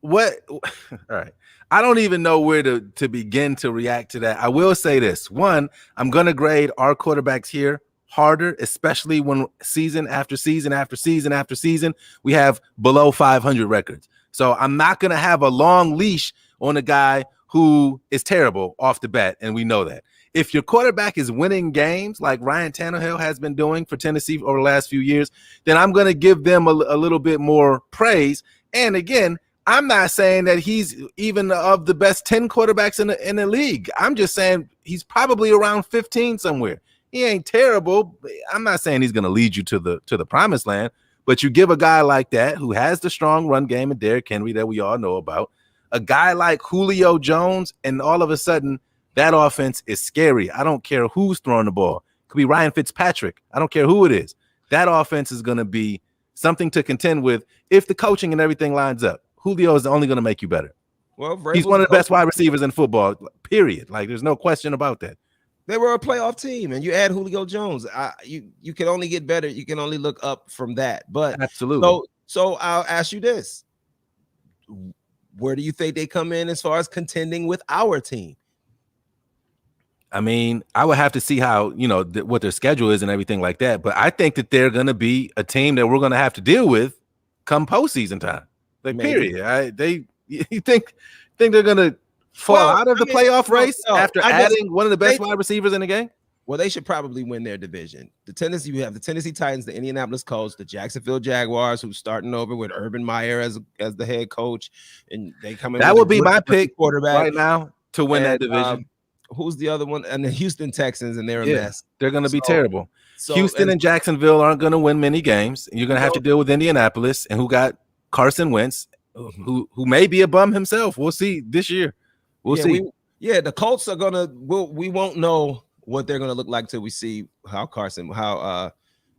Speaker 1: All right. I don't even know where to begin to react to that. I will say this. One, I'm going to grade our quarterbacks here harder, especially when season after season after season after season, we have below 500 records. So I'm not going to have a long leash on a guy who is terrible off the bat, and we know that. If your quarterback is winning games like Ryan Tannehill has been doing for Tennessee over the last few years, then I'm going to give them a little bit more praise. And again, I'm not saying that he's even of the best 10 quarterbacks in the league. I'm just saying he's probably around 15 somewhere. He ain't terrible. I'm not saying he's going to lead you to the promised land, but you give a guy like that who has the strong run game and Derrick Henry that we all know about, a guy like Julio Jones, and all of a sudden that offense is scary. I don't care who's throwing the ball. It could be Ryan Fitzpatrick. I don't care who it is. That offense is going to be something to contend with if the coaching and everything lines up. Julio is only going to make you better.
Speaker 2: Well,
Speaker 1: he's one of the best wide receivers in football, period. Like, there's no question about that.
Speaker 2: They were a playoff team, and you add Julio Jones. You can only get better. You can only look up from that. But
Speaker 1: absolutely.
Speaker 2: So I'll ask you this. Where do you think they come in as far as contending with our team?
Speaker 1: I mean, I would have to see how, what their schedule is and everything like that. But I think that they're going to be a team that we're going to have to deal with come postseason time. Like,
Speaker 2: Maybe.
Speaker 1: period. You think they're going to fall out of the playoff race after adding one of the best wide receivers in the game?
Speaker 2: Well, they should probably win their division. You have the Tennessee Titans, the Indianapolis Colts, the Jacksonville Jaguars, who's starting over with Urban Meyer as the head coach, and they come in.
Speaker 1: That would be my pick
Speaker 2: quarterback
Speaker 1: right now to win that division.
Speaker 2: Who's the other one? And the Houston Texans, and they're a mess.
Speaker 1: They're going to be terrible. So, Houston and Jacksonville aren't going to win many games. You're going to have to deal with Indianapolis, and who got Carson Wentz, who may be a bum himself. We'll see this year. We'll see.
Speaker 2: The Colts are going to. We won't know what they're going to look like till we see how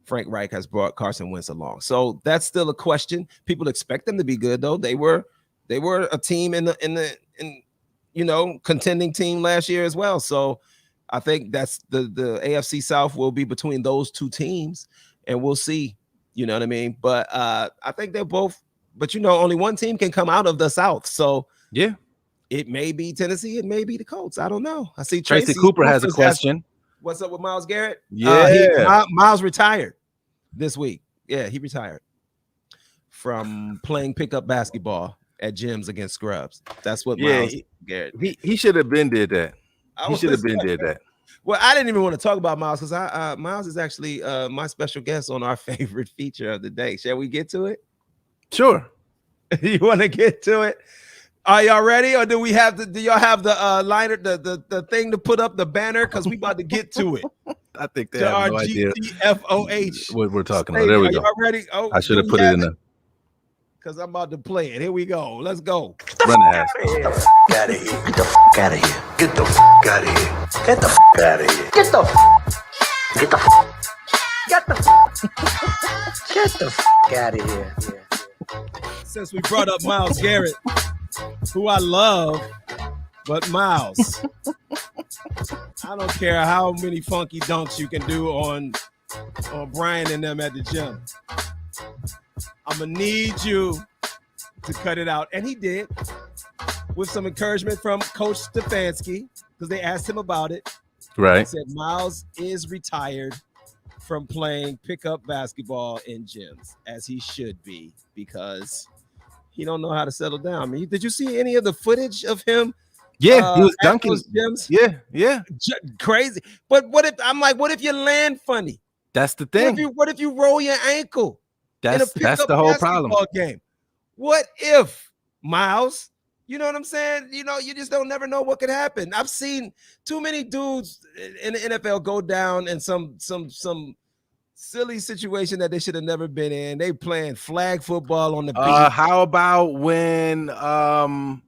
Speaker 2: Frank Reich has brought Carson Wentz along. So that's still a question. People expect them to be good, though. They were a team in contending team last year as well. So I think that's the AFC South will be between those two teams, and we'll see. You know what I mean? But I think they're both. But only one team can come out of the South. So
Speaker 1: yeah.
Speaker 2: It may be Tennessee. It may be the Colts. I don't know. I see
Speaker 1: Tracy Cooper has a question.
Speaker 2: What's up with Myles Garrett?
Speaker 1: Yeah.
Speaker 2: Myles retired this week. Yeah, he retired from playing pickup basketball at gyms against scrubs. That's what Myles Garrett.
Speaker 1: He should have been did that. He should have been did that.
Speaker 2: Well, I didn't even want to talk about Myles because Myles is actually my special guest on our favorite feature of the day. Shall we get to it?
Speaker 1: Sure.
Speaker 2: You want to get to it? Are y'all ready, or do y'all have the liner, the thing to put up the banner? Because we about to get to it.
Speaker 1: I think they have no idea what we're talking about. There we go.
Speaker 2: Y'all ready? Oh,
Speaker 1: I should have put it in there.
Speaker 2: Because I'm about to play it. Here we go. Let's go.
Speaker 1: Run the house.
Speaker 3: Get the fuck out of here. Get the fuck out of here. Get the fuck out of here. Get the fuck out of here. Get the fuck out of here.
Speaker 2: Since we brought up Myles Garrett, who I love, but Myles, I don't care how many funky dunks you can do on Brian and them at the gym. I'm gonna need you to cut it out, and he did, with some encouragement from Coach Stefanski, because they asked him about it.
Speaker 1: Right.
Speaker 2: He said Myles is retired from playing pickup basketball in gyms, as he should be, because he don't know how to settle down. I mean, did you see any of the footage of him?
Speaker 1: Yeah, he was dunking. Yeah.
Speaker 2: Crazy. But what if you land funny?
Speaker 1: That's the thing.
Speaker 2: What if you roll your ankle?
Speaker 1: That's the whole problem.
Speaker 2: Game. What if, Myles? You know what I'm saying? You just don't never know what could happen. I've seen too many dudes in the NFL go down in some silly situation that they should have never been in. They playing flag football on the beach.
Speaker 1: How about when the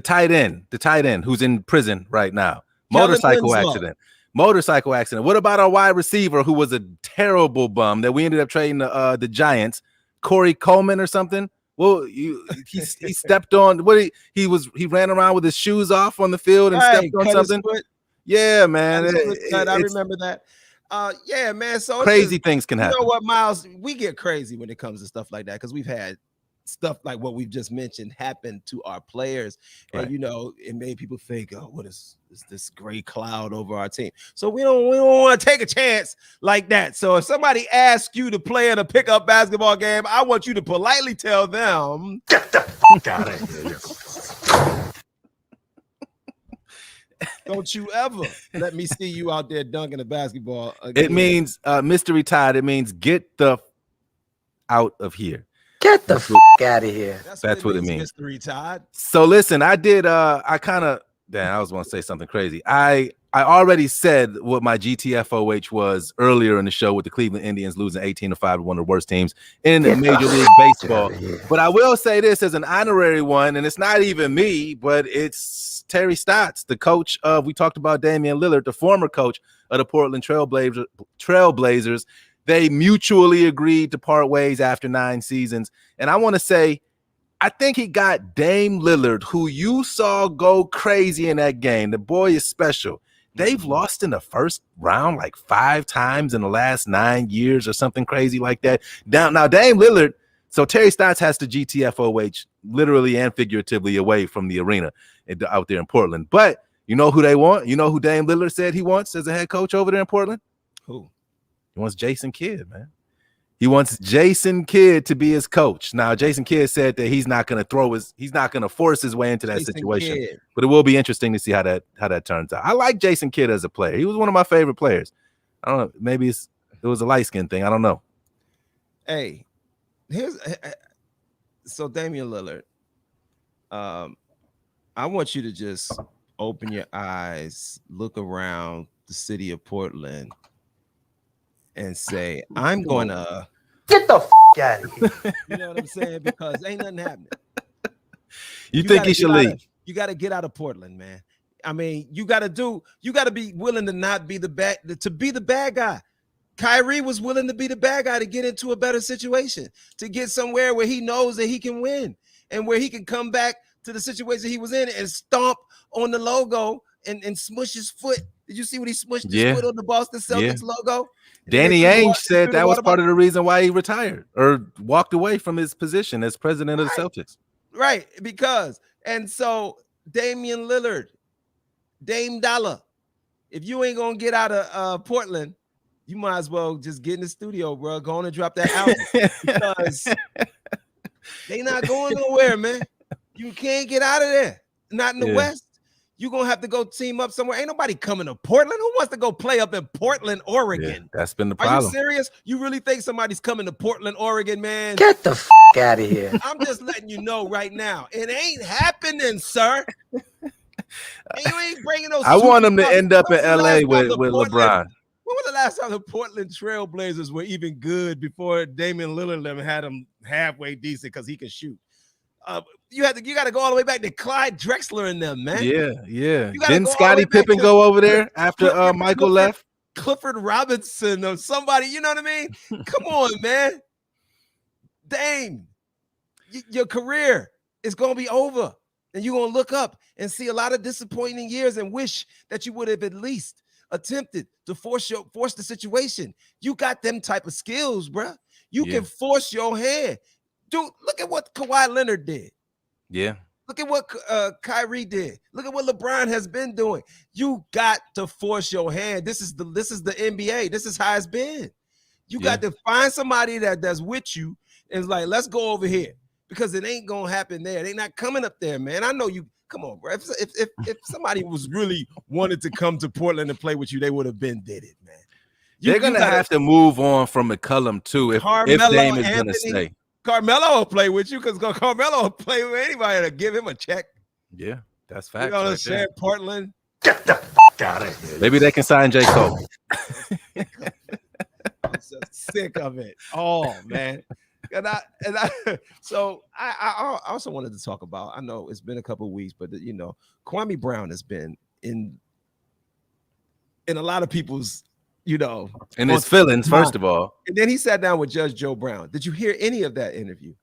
Speaker 1: tight end who's in prison right now, motorcycle accident. What about our wide receiver who was a terrible bum that we ended up trading the Giants, Corey Coleman or something? Well, he stepped on he ran around with his shoes off on the field and stepped on something. Yeah, man.
Speaker 2: I remember that. Yeah, man. So
Speaker 1: crazy things can happen.
Speaker 2: You know what, Myles? We get crazy when it comes to stuff like that because we've had stuff like what we've just mentioned happen to our players, and it made people think, "Oh, what is this gray cloud over our team?" So we don't want to take a chance like that. So if somebody asks you to play in a pickup basketball game, I want you to politely tell them,
Speaker 3: "Get the fuck out of here."
Speaker 2: Don't you ever let me see you out there dunking a basketball again.
Speaker 1: It means, Mr. Retired, it means get the out of here.
Speaker 3: Get the fuck out of here.
Speaker 1: That's what it means.
Speaker 2: Mr. Retired.
Speaker 1: So listen, I did, I was going to say something crazy. I already said what my GTFOH was earlier in the show with the Cleveland Indians losing 18-5 to one of the worst teams in Major League Baseball. But I will say this as an honorary one, and it's not even me, but it's Terry Stotts, the coach of, we talked about Damian Lillard, the former coach of the Portland Trailblazers. They mutually agreed to part ways after 9 seasons. And I want to say, I think he got Dame Lillard, who you saw go crazy in that game. The boy is special. They've lost in the first round like 5 times in the last 9 years or something crazy like that. Now Dame Lillard, So Terry Stotts has to GTFOH literally and figuratively away from the arena out there in Portland. But you know who they want? You know who Dame Lillard said he wants as a head coach over there in Portland?
Speaker 2: Who?
Speaker 1: He wants Jason Kidd, man. He wants Jason Kidd to be his coach. Now, Jason Kidd said that he's not going to force his way into that situation. Kidd. But it will be interesting to see how that turns out. I like Jason Kidd as a player. He was one of my favorite players. I don't know. Maybe it was a light skin thing. I don't know.
Speaker 2: Hey, so Damian Lillard. I want you to just open your eyes, look around the city of Portland, and say, I'm going to
Speaker 3: get the out of here.
Speaker 2: You know what I'm saying? Because ain't nothing happening.
Speaker 1: You think he should leave?
Speaker 2: You got to get out of Portland, man. I mean, you got to be willing to not be the bad guy. Kyrie was willing to be the bad guy to get into a better situation, to get somewhere where he knows that he can win and where he can come back to the situation he was in and stomp on the logo and smush his foot. Did you see what he smushed his foot on the Boston Celtics logo?
Speaker 1: Danny Ainge said that was part of the reason why he retired or walked away from his position as president of the Celtics.
Speaker 2: Right, because and so Damian Lillard, Dame Dollar, if you ain't gonna get out of Portland, you might as well just get in the studio, bro. Go on and drop that album because they not going nowhere, man. You can't get out of there. Not in the West. You're going to have to go team up somewhere. Ain't nobody coming to Portland. Who wants to go play up in Portland, Oregon?
Speaker 1: Yeah, that's been the problem.
Speaker 2: Are you serious? You really think somebody's coming to Portland, Oregon, man?
Speaker 3: Get the out of here.
Speaker 2: I'm just letting you know right now. It ain't happening, sir. And you ain't bringing those.
Speaker 1: I want him to end up in LA with LeBron.
Speaker 2: When was the last time the Portland Trailblazers were even good before Damian Lillard had them halfway decent because he can shoot? You got to go all the way back to Clyde Drexler and them, man.
Speaker 1: Yeah. Didn't Scottie Pippen go over there after Michael left?
Speaker 2: Clifford Robinson or somebody, you know what I mean? Come on, man. Dame, your career is going to be over. And you're going to look up and see a lot of disappointing years and wish that you would have at least attempted to force the situation. You got them type of skills, bro. You can force your hand. Dude, look at what Kawhi Leonard did.
Speaker 1: Yeah.
Speaker 2: Look at what Kyrie did. Look at what LeBron has been doing. You got to force your hand. This is the NBA. This is how it's been. You got to find somebody that's with you and is like, let's go over here because it ain't gonna happen there. They not coming up there, man. I know you. Come on, bro. If somebody was really wanted to come to Portland and play with you, they would have been did it, man.
Speaker 1: They're gonna have to move on from McCollum too if Dame is gonna stay.
Speaker 2: Carmelo will play with you because Carmelo will play with anybody to give him a check.
Speaker 1: Yeah, that's fact.
Speaker 2: You know what I'm saying? Portland.
Speaker 3: Get the out of here.
Speaker 1: Maybe they can sign J. Cole.
Speaker 2: I'm so sick of it. Oh, man. So I also wanted to talk about, I know it's been a couple of weeks, but you know, Kwame Brown has been in a lot of people's, you know,
Speaker 1: and his feelings, first of all.
Speaker 2: And then he sat down with Judge Joe Brown. Did you hear any of that interview?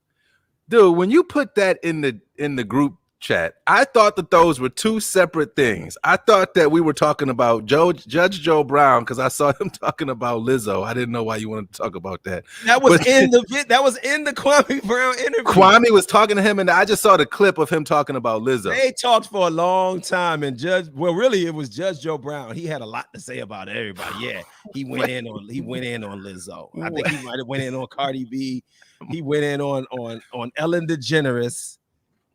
Speaker 1: Dude, when you put that in the group chat, I thought that those were two separate things. I thought that we were talking about Judge Joe Brown because I saw him talking about Lizzo. I didn't know why you wanted to talk about that.
Speaker 2: That was in the Kwame Brown interview.
Speaker 1: Kwame was talking to him, and I just saw the clip of him talking about Lizzo.
Speaker 2: They talked for a long time, and really it was Judge Joe Brown. He had a lot to say about everybody. Yeah, he went in on Lizzo. I think he might have went in on Cardi B. He went in on Ellen DeGeneres.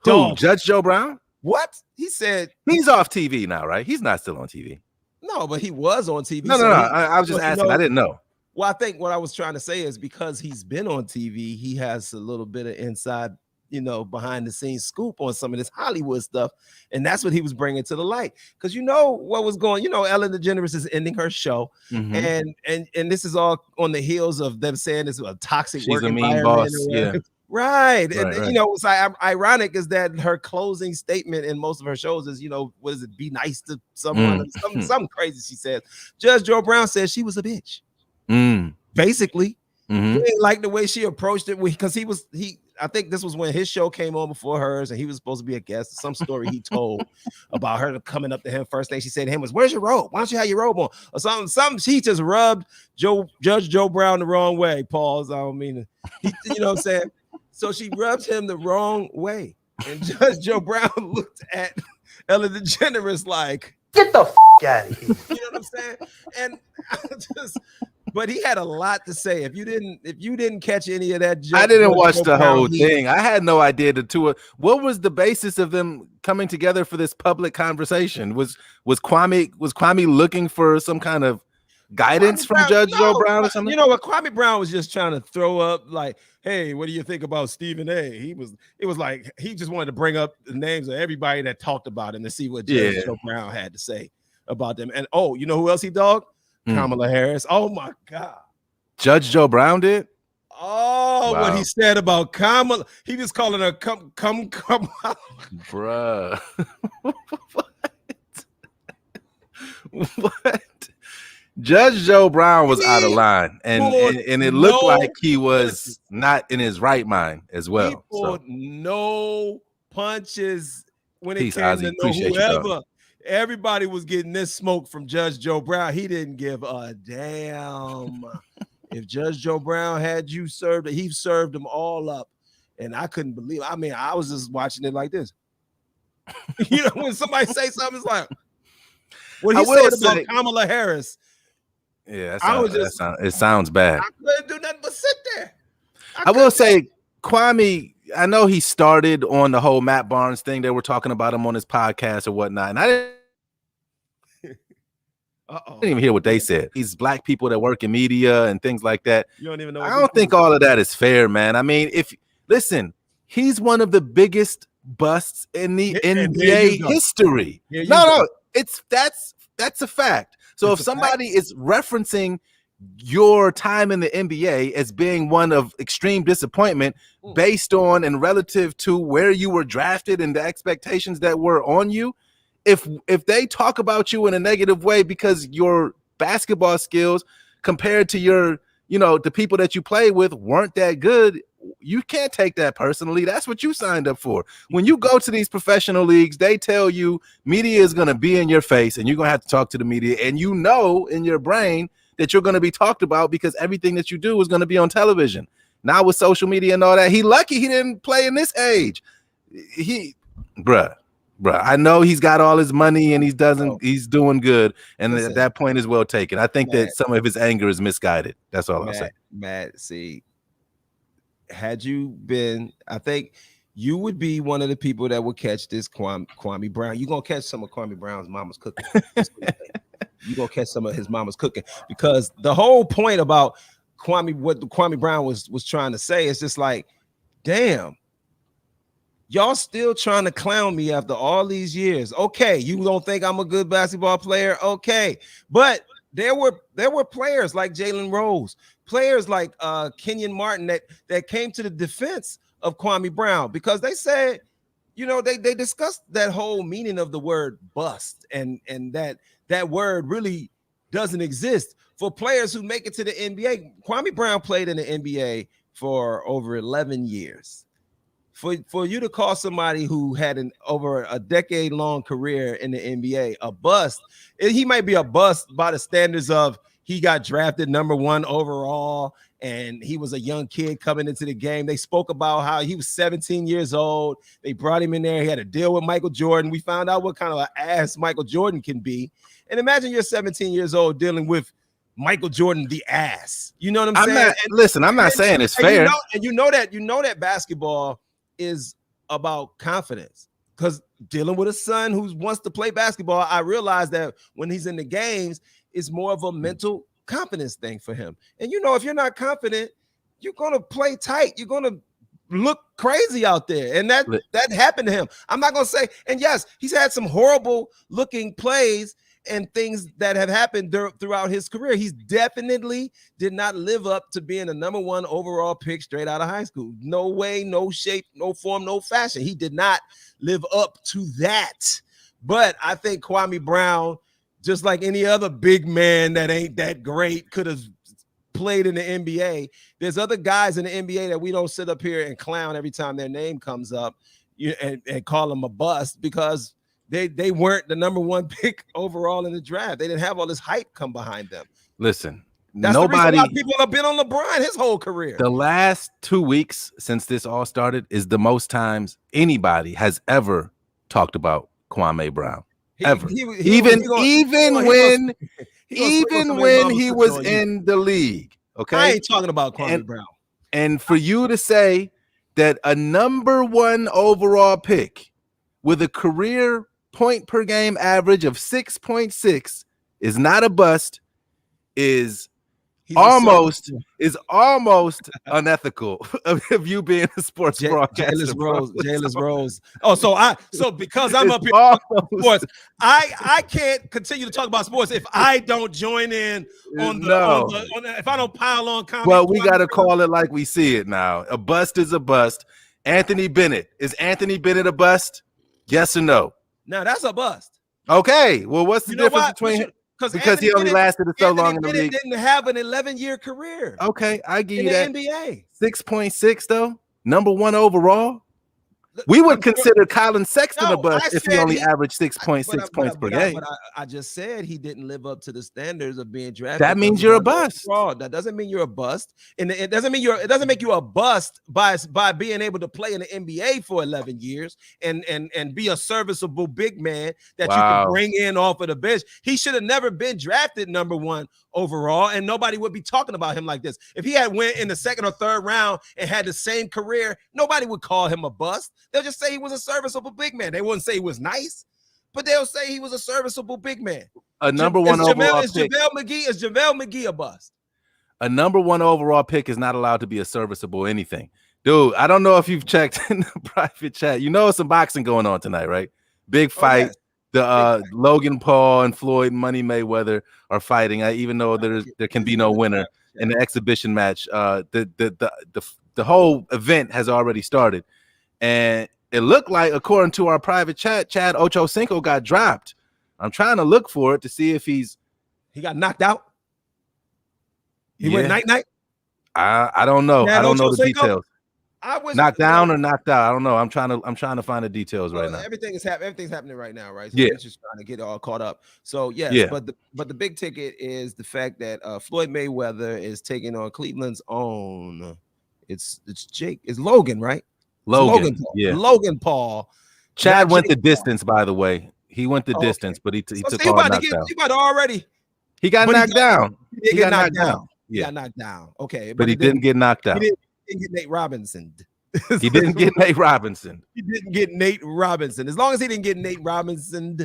Speaker 1: Who? Judge Joe Brown?
Speaker 2: What? He said
Speaker 1: he's off TV now, right? He's not still on TV.
Speaker 2: No, but he was on TV.
Speaker 1: No. I was just asking. I didn't know.
Speaker 2: Well, I think what I was trying to say is because he's been on TV, he has a little bit of inside, you know, behind the scenes scoop on some of this Hollywood stuff. And that's what he was bringing to the light. Because you know what was going, you know, Ellen DeGeneres is ending her show. Mm-hmm. And this is all on the heels of them saying this is a toxic work environment. Boss. Yeah. Right. And you know, what's ironic is that her closing statement in most of her shows is, you know, what is it? Be nice to someone. Something crazy she says. Judge Joe Brown says she was a bitch. Basically. Mm-hmm. He didn't like the way she approached it because I think this was when his show came on before hers and he was supposed to be a guest. Some story he told about her coming up to him. First thing she said to him was, "Where's your robe? Why don't you have your robe on?" Or something. She just rubbed Judge Joe Brown the wrong way. Pause. I don't mean to, you know what I'm saying? So she rubbed him the wrong way. And Judge Joe Brown looked at Ellen DeGeneres like,
Speaker 3: Get the out of here.
Speaker 2: you know what I'm saying? And but he had a lot to say. If you didn't catch any of that,
Speaker 1: I didn't watch
Speaker 2: Joe
Speaker 1: the
Speaker 2: Brown,
Speaker 1: whole thing. I had no idea the two. What was the basis of them coming together for this public conversation? Was Kwame looking for some kind of guidance from Judge Joe Brown or something?
Speaker 2: You know what? Kwame Brown was just trying to throw up like, hey, what do you think about Stephen A? It was like he just wanted to bring up the names of everybody that talked about him to see what Judge Joe Brown had to say about them. And you know who else he dogged? Kamala Harris. Oh my God. Judge Joe Brown did? Oh, wow. What he said about Kamala. He was calling her come.
Speaker 1: Bruh. What? Judge Joe Brown was out of line, and it looked like he was not in his right mind as well. He pulled
Speaker 2: no punches when it
Speaker 1: Peace,
Speaker 2: came
Speaker 1: Ozzy.
Speaker 2: to whoever. Everybody was getting this smoke from Judge Joe Brown. He didn't give a damn. If Judge Joe Brown had you served, he served them all up, and I couldn't believe. I mean, I was just watching it like this. You know, when somebody say something, it's like what he said about Kamala Harris.
Speaker 1: Yeah, it sounds bad.
Speaker 2: I couldn't do nothing but sit there.
Speaker 1: I will say, Kwame, I know he started on the whole Matt Barnes thing. They were talking about him on his podcast or whatnot, and I didn't even hear what they said. These black people that work in media and things like that.
Speaker 2: You don't even know.
Speaker 1: I don't think all of that is fair, man. I mean, listen, he's one of the biggest busts in the NBA history. No, that's a fact. So if somebody is referencing your time in the NBA as being one of extreme disappointment based on and relative to where you were drafted and the expectations that were on you, if they talk about you in a negative way because your basketball skills compared to your, the people that you play with weren't that good, you can't take that personally. That's what you signed up for. When you go to these professional leagues, they tell you media is going to be in your face and you're going to have to talk to the media. And you know in your brain that you're going to be talked about because everything that you do is going to be on television. Now with social media and all that, he lucky he didn't play in this age. Bruh, I know he's got all his money and he's doing good. And that point is well taken. I think that some of his anger is misguided. That's all I'll say.
Speaker 2: Matt, see, had you been, I think you would be one of the people that would catch this Kwame Brown. You're going to catch some of Kwame Brown's mama's cooking. You're going to catch some of his mama's cooking, because the whole point about what Kwame Brown was trying to say is just like, damn, y'all still trying to clown me after all these years. Okay, you don't think I'm a good basketball player? Okay, but there were players like Jalen Rose, players like Kenyon Martin that came to the defense of Kwame Brown, because they said, they discussed that whole meaning of the word bust, and that word really doesn't exist for players who make it to the NBA. Kwame Brown played in the NBA for over 11 years. For you to call somebody who had over a decade-long career in the NBA a bust, he might be a bust by the standards of he got drafted #1 overall and he was a young kid coming into the game. They spoke about how he was 17 years old. They brought him in there. He had a deal with Michael Jordan. We found out what kind of an ass Michael Jordan can be. And imagine you're 17 years old dealing with Michael Jordan, the ass. You know what I'm saying?
Speaker 1: I'm not saying it's fair.
Speaker 2: You know that basketball is about confidence, because dealing with a son who wants to play basketball, I realize that when he's in the games, it's more of a mental confidence thing for him. And if you're not confident, you're going to play tight. You're going to look crazy out there. And that happened to him. I'm not going to say, and yes, he's had some horrible looking plays and things that have happened throughout his career. He's definitely did not live up to being a #1 overall pick straight out of high school. No way, no shape, no form, no fashion. He did not live up to that. But I think Kwame Brown, just like any other big man that ain't that great, could have played in the NBA. There's other guys in the NBA that we don't sit up here and clown every time their name comes up and call them a bust, because they weren't the #1 pick overall in the draft. They didn't have all this hype come behind them.
Speaker 1: Listen,
Speaker 2: That's the reason why people have been on LeBron his whole career.
Speaker 1: The last 2 weeks since this all started is the most times anybody has ever talked about Kwame Brown. Ever. Even when he was in the league. Okay.
Speaker 2: I ain't talking about Kwame Brown.
Speaker 1: And for you to say that a number 1 overall pick with a career point per game average of 6.6 is not a bust is almost unethical of you being a sports broadcaster.
Speaker 2: Jalen Rose. So because I'm up here sports, I can't continue to talk about sports if I don't join in on if I don't pile on comment.
Speaker 1: Well, we got to call it like we see it now. A bust is a bust. Anthony Bennett. Is Anthony Bennett a bust? Yes or no?
Speaker 2: Now that's a bust.
Speaker 1: Okay. Well, what's the difference between because he only lasted so long in the league.
Speaker 2: Didn't have an 11-year career.
Speaker 1: Okay, I give you that.
Speaker 2: In the NBA.
Speaker 1: 6.6 though, number 1 overall. We would consider Colin Sexton a bust if he only averaged 6.6 points per game.
Speaker 2: But I just said he didn't live up to the standards of being drafted.
Speaker 1: That means you're a bust.
Speaker 2: That doesn't mean you're a bust, and it doesn't make you a bust by being able to play in the NBA for 11 years and be a serviceable big man that you can bring in off of the bench. He should have never been drafted number 1 overall, and nobody would be talking about him like this. If he had went in the 2nd or 3rd round and had the same career, nobody would call him a bust. They'll just say he was a serviceable big man. They wouldn't say he was nice, but they'll say he was a serviceable big man.
Speaker 1: A number 1 overall pick.
Speaker 2: Is JaVale McGee a bust?
Speaker 1: A number 1 overall pick is not allowed to be a serviceable anything. Dude, I don't know if you've checked in the private chat. You know some boxing going on tonight, right? Big fight. Yes. Logan Paul and Floyd Money Mayweather are fighting. Even though there can be no winner in the exhibition match. The whole event has already started. And it looked like, according to our private chat, Chad Ochocinco got dropped. I'm trying to look for it to see if he
Speaker 2: got knocked out. He went night.
Speaker 1: I don't know.
Speaker 2: Chad
Speaker 1: I don't know the
Speaker 2: Ochocinco?
Speaker 1: details. Knocked down or knocked out? I don't know. I'm trying to find the details right now.
Speaker 2: Everything's happening right now, right? So
Speaker 1: yeah,
Speaker 2: we're just trying to get all caught up. So yes, but the big ticket is the fact that Floyd Mayweather is taking on Cleveland's own. It's Logan, right?
Speaker 1: Logan
Speaker 2: Paul.
Speaker 1: Chad went the distance, by the way. He went the distance, but he took all knockdown. He got knocked down.
Speaker 2: He got knocked down. He got knocked down. Okay,
Speaker 1: but he didn't get knocked out.
Speaker 2: He didn't get Nate Robinson.
Speaker 1: He didn't get Nate Robinson.
Speaker 2: He didn't get Nate Robinson. As long as he didn't get Nate Robinson,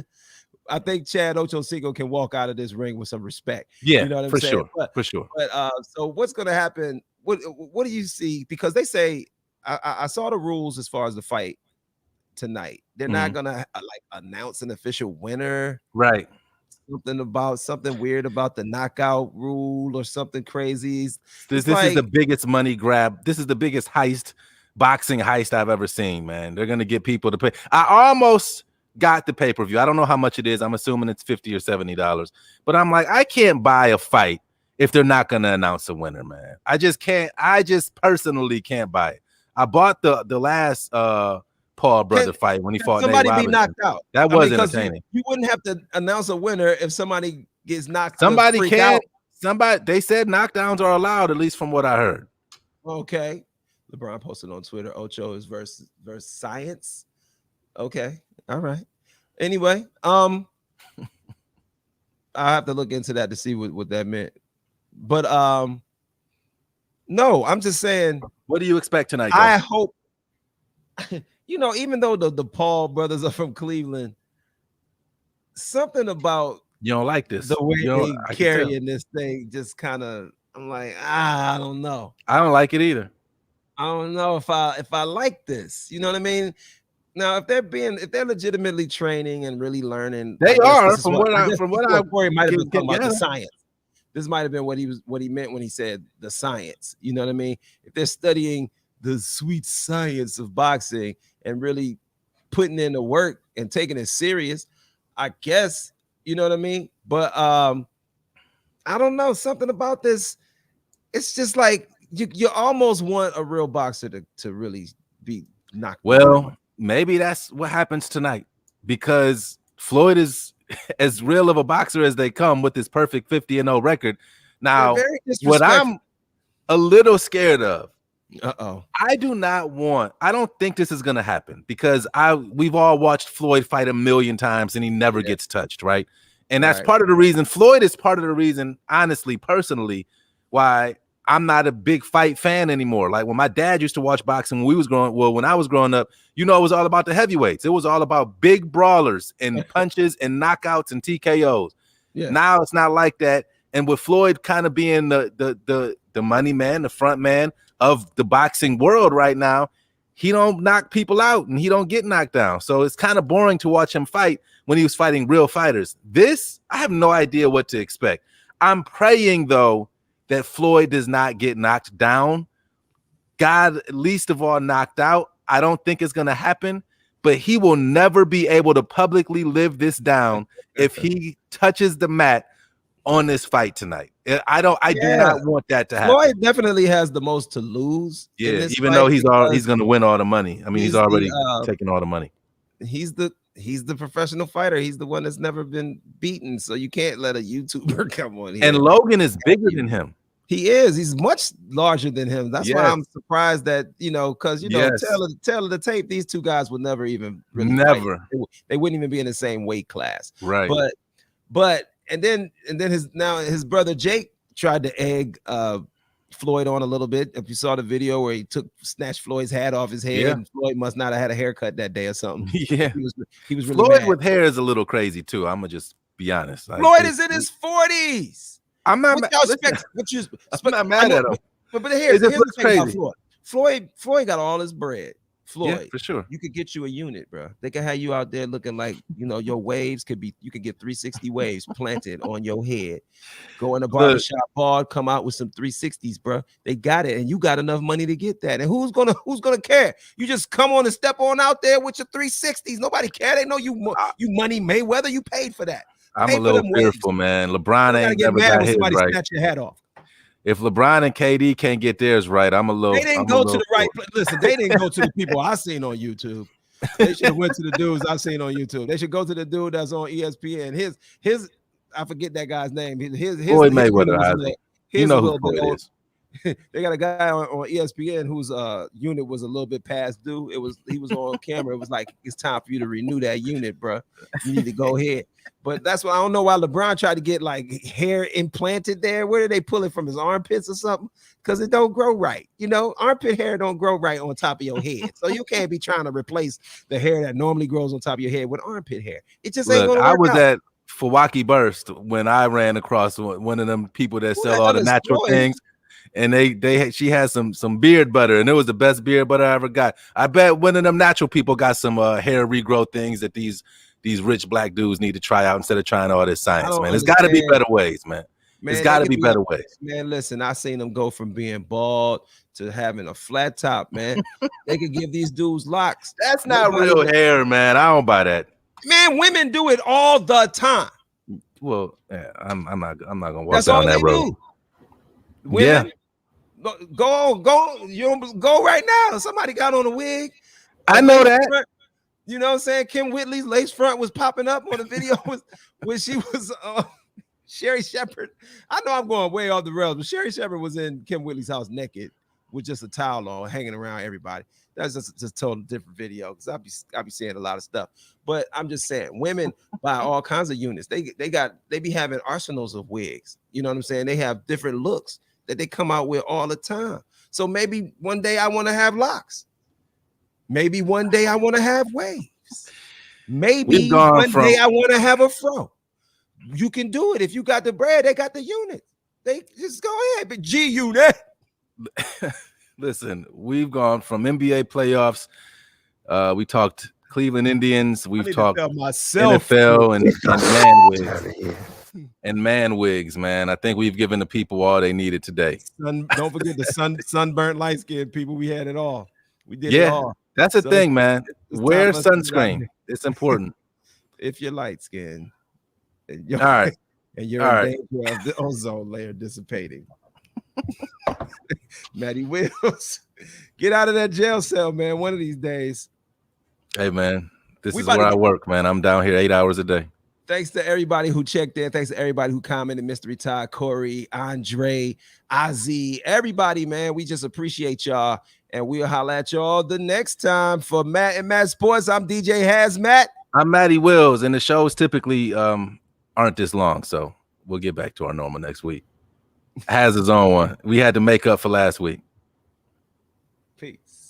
Speaker 2: I think Chad Ochocinco can walk out of this ring with some respect.
Speaker 1: Yeah,
Speaker 2: you know what I'm
Speaker 1: for
Speaker 2: saying?
Speaker 1: Sure. For sure.
Speaker 2: But so what's going to happen? What do you see? Because they say I saw the rules as far as the fight tonight. They're not gonna announce an official winner,
Speaker 1: right?
Speaker 2: Something weird about the knockout rule or something crazy.
Speaker 1: This is the biggest money grab. This is the biggest boxing heist I've ever seen, man. They're gonna get people to pay. I almost got the pay-per-view. I don't know how much it is. I'm assuming it's $50 or $70, but I'm like, I can't buy a fight if they're not gonna announce a winner, man. I just can't. I just personally can't buy it. I bought the last Paul brother fight when he fought
Speaker 2: somebody
Speaker 1: Nate
Speaker 2: be knocked out.
Speaker 1: That was entertaining.
Speaker 2: You wouldn't have to announce a winner if somebody gets knocked.
Speaker 1: Somebody can. They said knockdowns are allowed, at least from what I heard.
Speaker 2: Okay. LeBron posted on Twitter, Ocho is versus science. Okay. All right. Anyway, I have to look into that to see what that meant. But no, I'm just saying.
Speaker 1: What do you expect tonight?
Speaker 2: I hope, even though the Paul brothers are from Cleveland, something about
Speaker 1: you don't like this.
Speaker 2: The way they carrying this thing just kind of, I'm like, I don't know.
Speaker 1: I don't like it either.
Speaker 2: I don't know if I like this. You know what I mean? Now, if they're legitimately training and really learning,
Speaker 1: they are. From what I
Speaker 2: Corey might have been talking about the science. This might have been what he meant when he said the science. You know what I mean? If they're studying the sweet science of boxing and really putting in the work and taking it serious, I guess, you know what I mean? But I don't know, something about this. It's just like you almost want a real boxer to really be knocked out.
Speaker 1: Well, maybe that's what happens tonight, because Floyd is as real of a boxer as they come with his perfect 50-0 record. Now,
Speaker 2: very
Speaker 1: what I'm a little scared of, I don't think this is gonna happen because we've all watched Floyd fight a million times and he never gets touched, right? And that's part of the reason. Floyd is part of the reason, honestly, personally, why I'm not a big fight fan anymore. Like when my dad used to watch boxing when when I was growing up, it was all about the heavyweights. It was all about big brawlers and punches and knockouts and TKOs. Yeah. Now it's not like that. And with Floyd kind of being the money man, the front man of the boxing world right now, he don't knock people out and he don't get knocked down. So it's kind of boring to watch him fight when he was fighting real fighters. This, I have no idea what to expect. I'm praying, though, that Floyd does not get knocked down. God, least of all, knocked out. I don't think it's going to happen, but he will never be able to publicly live this down if he touches the mat on this fight tonight. I do not want that to happen.
Speaker 2: Floyd definitely has the most to lose.
Speaker 1: Yeah, even though he's going to win all the money. I mean, he's already taking all the money.
Speaker 2: He's the professional fighter. He's the one that's never been beaten. So you can't let a YouTuber come on here.
Speaker 1: And Logan is bigger than him.
Speaker 2: He is. He's much larger than him. That's why I'm surprised that, because, tell the tape, these two guys would never even really fight. They wouldn't even be in the same weight class.
Speaker 1: Right.
Speaker 2: But and then his brother Jake tried to egg Floyd on a little bit. If you saw the video where he snatched Floyd's hat off his head, and Floyd must not have had a haircut that day or something.
Speaker 1: Yeah,
Speaker 2: he was really
Speaker 1: Floyd
Speaker 2: mad.
Speaker 1: with hair is a little crazy too. I'm gonna just be honest.
Speaker 2: Floyd is in his 40s.
Speaker 1: I'm not. I'm not mad at him.
Speaker 2: But here's the thing about Floyd. Floyd got all his bread. Floyd,
Speaker 1: for sure.
Speaker 2: You could get you a unit, bro. They can have you out there looking like, your waves you could get 360 waves planted on your head. Go in a barbershop bar, come out with some 360s, bro. They got it, and you got enough money to get that. And who's gonna care? You just come on and step on out there with your 360s. Nobody care. They know you money Mayweather. You paid for that.
Speaker 1: I'm a little fearful, man. LeBron ain't never got his right.
Speaker 2: Snatch your head off.
Speaker 1: If LeBron and KD can't get theirs right, I'm a little.
Speaker 2: They didn't go to the right place. Listen, they didn't go to the people I seen on YouTube. They should have went to the dudes I seen on YouTube. They should go to the dude that's on ESPN. His I forget that guy's name. His
Speaker 1: Floyd Mayweather. You know who Floyd is.
Speaker 2: They got a guy on ESPN whose unit was a little bit past due. He was on camera. It was like, it's time for you to renew that unit, bro. You need to go ahead. But that's why I don't know why LeBron tried to get like hair implanted there. Where did they pull it from, his armpits or something? Because it don't grow right. Armpit hair don't grow right on top of your head. So you can't be trying to replace the hair that normally grows on top of your head with armpit hair. It just ain't gonna work.
Speaker 1: I was at Milwaukee Burst when I ran across one of them people that sell all the natural things. And she has some beard butter, and it was the best beard butter I ever got. I bet one of them natural people got some hair regrowth things that these rich black dudes need to try out instead of trying all this science, man. There's got to be better ways, man. There's got to be better ways.
Speaker 2: Man, listen, I seen them go from being bald to having a flat top, man. They could give these dudes locks.
Speaker 1: That's not real hair, man. I don't buy that.
Speaker 2: Man, women do it all the time.
Speaker 1: Well, yeah, I'm not gonna walk down that road.
Speaker 2: Women, go. You go right now. Somebody got on a wig.
Speaker 1: I know that.
Speaker 2: Front. You know what I'm saying? Kim Whitley's lace front was popping up on the video when she was Sherry Shepherd. I know I'm going way off the rails, but Sherry Shepherd was in Kim Whitley's house naked with just a towel on, hanging around everybody. That's just totally different video because I'll be seeing a lot of stuff. But I'm just saying, women buy all kinds of units. They be having arsenals of wigs. You know what I'm saying? They have different looks that they come out with all the time. So maybe one day I want to have locks. Maybe one day I want to have waves. Maybe one day I want to have a fro. You can do it. If you got the bread, they got the unit. They just go ahead, but G-Unit.
Speaker 1: Listen, we've gone from NBA playoffs. We talked Cleveland Indians. We've talked NFL and man wigs, man. I think we've given the people all they needed today.
Speaker 2: Don't forget the sunburnt light skinned people. We had it all. We did it all.
Speaker 1: That's the thing, man. Wear sunscreen. It's important.
Speaker 2: If you're light skinned,
Speaker 1: all right,
Speaker 2: and you're in danger of the ozone layer dissipating. Matty Wills, get out of that jail cell, man. One of these days.
Speaker 1: Hey, man, this is where I work, man. I'm down here 8 hours a day.
Speaker 2: Thanks to everybody who checked in. Thanks to everybody who commented. Mystery Todd, Corey, Andre, Ozzy, everybody, man. We just appreciate y'all. And we'll holla at y'all the next time. For Matt and Matt Sports, I'm DJ Hazmat.
Speaker 1: I'm Matty Wills, and the shows typically aren't this long, so we'll get back to our normal next week. Has his own one. We had to make up for last week.